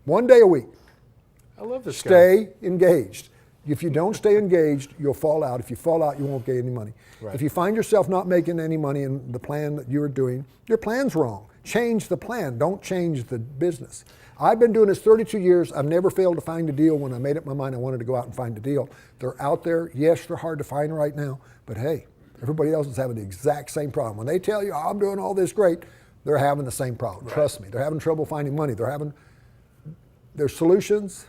1 day a week. I love this guy. Stay engaged. If you don't stay engaged, you'll fall out. If you fall out, you won't get any money. Right. If you find yourself not making any money in the plan that you're doing, your plan's wrong. Change the plan. Don't change the business. I've been doing this 32 years. I've never failed to find a deal when I made up my mind I wanted to go out and find a deal. They're out there. Yes, they're hard to find right now, but hey, everybody else is having the exact same problem. When they tell you, I'm doing all this great, they're having the same problem. Right. Trust me. They're having trouble finding money. Their solutions.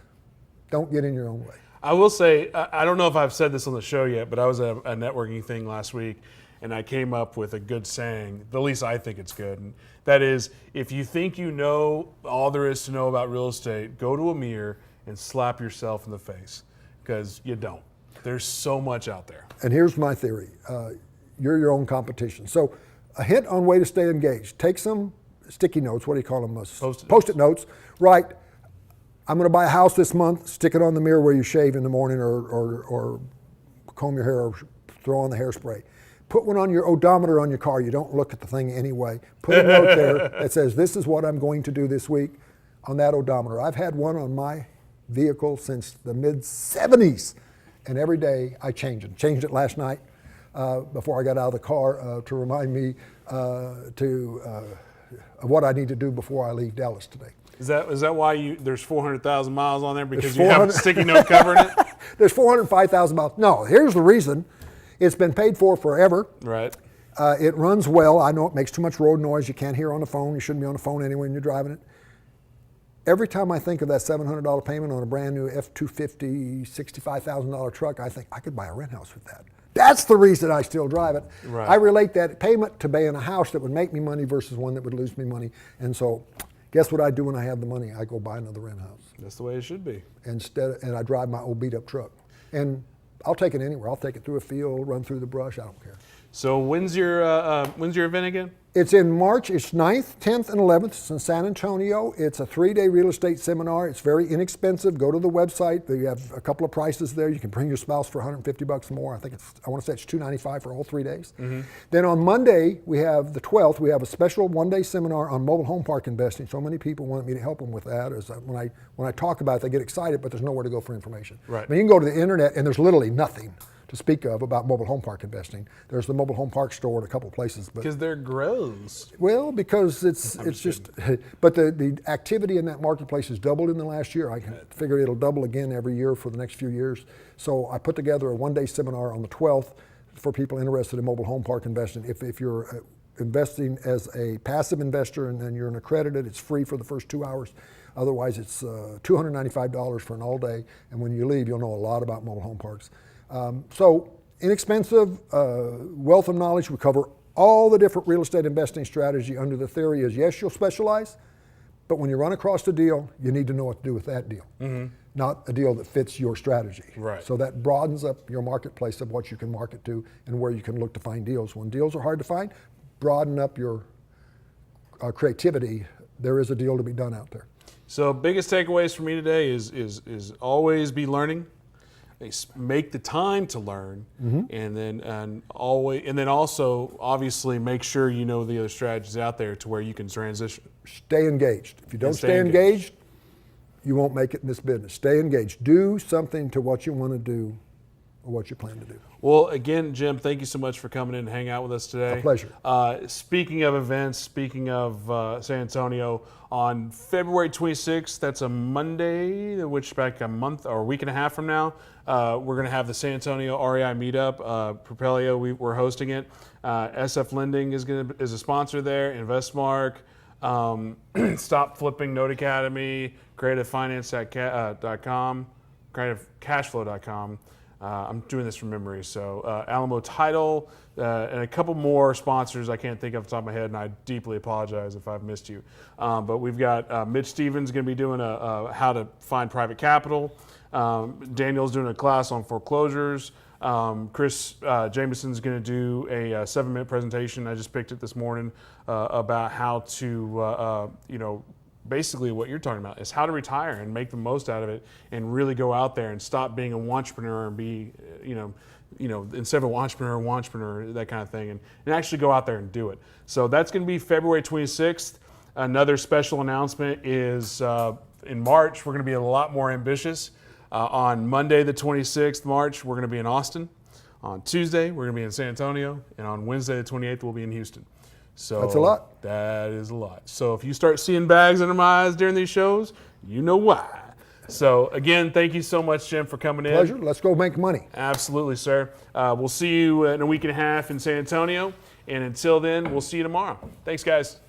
Don't get in your own way. I will say, I don't know if I've said this on the show yet, but I was at a networking thing last week, and I came up with a good saying, at least I think it's good, and that is, if you think you know all there is to know about real estate, go to a mirror and slap yourself in the face, because you don't. There's so much out there. And here's my theory. You're your own competition. So a hint on way to stay engaged. Take some sticky notes, what do you call them? Post-it notes. Write I'm going to buy a house this month, stick it on the mirror where you shave in the morning or comb your hair or throw on the hairspray. Put one on your odometer on your car. You don't look at the thing anyway. Put a note there that says, this is what I'm going to do this week on that odometer. I've had one on my vehicle since the mid-70s, and every day I change it. Changed it last night before I got out of the car to remind me of what I need to do before I leave Dallas today. Is that why there's 400,000 miles on there, because you have a sticky note covering it? There's 405,000 miles. No, here's the reason. It's been paid for forever. Right. It runs well. I know it makes too much road noise. You can't hear on the phone. You shouldn't be on the phone anyway when you're driving it. Every time I think of that $700 payment on a brand new F-250, $65,000 truck, I think I could buy a rent house with that. That's the reason I still drive it. Right. I relate that payment to buying a house that would make me money versus one that would lose me money. And so guess what I do when I have the money? I go buy another rent house. That's the way it should be. And I drive my old beat up truck. And I'll take it anywhere. I'll take it through a field, run through the brush. I don't care. So when's your event again? It's in March. It's 9th, 10th, and 11th. It's in San Antonio. It's a 3-day real estate seminar. It's very inexpensive. Go to the website. They have a couple of prices there. You can bring your spouse for $150 more. I want to say it's $295 for all 3 days. Mm-hmm. Then on Monday, we have the 12th. We have a special 1-day seminar on mobile home park investing. So many people want me to help them with that. When I talk about it, they get excited, but there's nowhere to go for information. Right. I mean, you can go to the internet, and there's literally nothing to speak of about mobile home park investing. There's the mobile home park store in a couple of places, but because they're gross. Well, because it's just, but the activity in that marketplace has doubled in the last year. I can figure it'll double again every year for the next few years. So I put together a 1-day seminar on the 12th for people interested in mobile home park investing. If you're investing as a passive investor and then you're an accredited, it's free for the first 2 hours. Otherwise, it's $295 for an all day. And when you leave, you'll know a lot about mobile home parks. So inexpensive, wealth of knowledge. We cover all the different real estate investing strategy under the theory is, yes, you'll specialize, but when you run across a deal, you need to know what to do with that deal, not a deal that fits your strategy. Right. So that broadens up your marketplace of what you can market to and where you can look to find deals. When deals are hard to find, broaden up your creativity. There is a deal to be done out there. So biggest takeaways for me today is always be learning. Make the time to learn, and then also obviously make sure you know the other strategies out there to where you can transition. Stay engaged. If you don't stay engaged, you won't make it in this business. Stay engaged. Do something to what you want to do or what you plan to do. Well, again, Jim, thank you so much for coming in and hanging out with us today. A pleasure. Speaking of events, speaking of San Antonio, on February 26th, that's a Monday, which back a month or a week and a half from now, we're going to have the San Antonio REI meetup. Propelio, we're hosting it. SF Lending is a sponsor there. InvestMark, Stop Flipping Note Academy, CreativeFinance.com, CreativeCashflow.com. I'm doing this from memory. So Alamo Title and a couple more sponsors I can't think of off the top of my head, and I deeply apologize if I've missed you. But we've got Mitch Stevens going to be doing a how to find private capital. Daniel's doing a class on foreclosures. Chris Jameson's going to do a 7-minute presentation. I just picked it this morning about how to, basically what you're talking about is how to retire and make the most out of it and really go out there and stop being a entrepreneur and be, instead of entrepreneur, that kind of thing, and actually go out there and do it. So that's going to be February 26th. Another special announcement is in March, we're going to be a lot more ambitious. On Monday, the 26th March, we're going to be in Austin. On Tuesday, we're going to be in San Antonio. And on Wednesday, the 28th, we'll be in Houston. So that's a lot. That is a lot. So if you start seeing bags under my eyes during these shows, you know why. So again, thank you so much, Jim, for coming in. Pleasure. Let's go make money. Absolutely, sir. We'll see you in a week and a half in San Antonio. And until then, we'll see you tomorrow. Thanks, guys.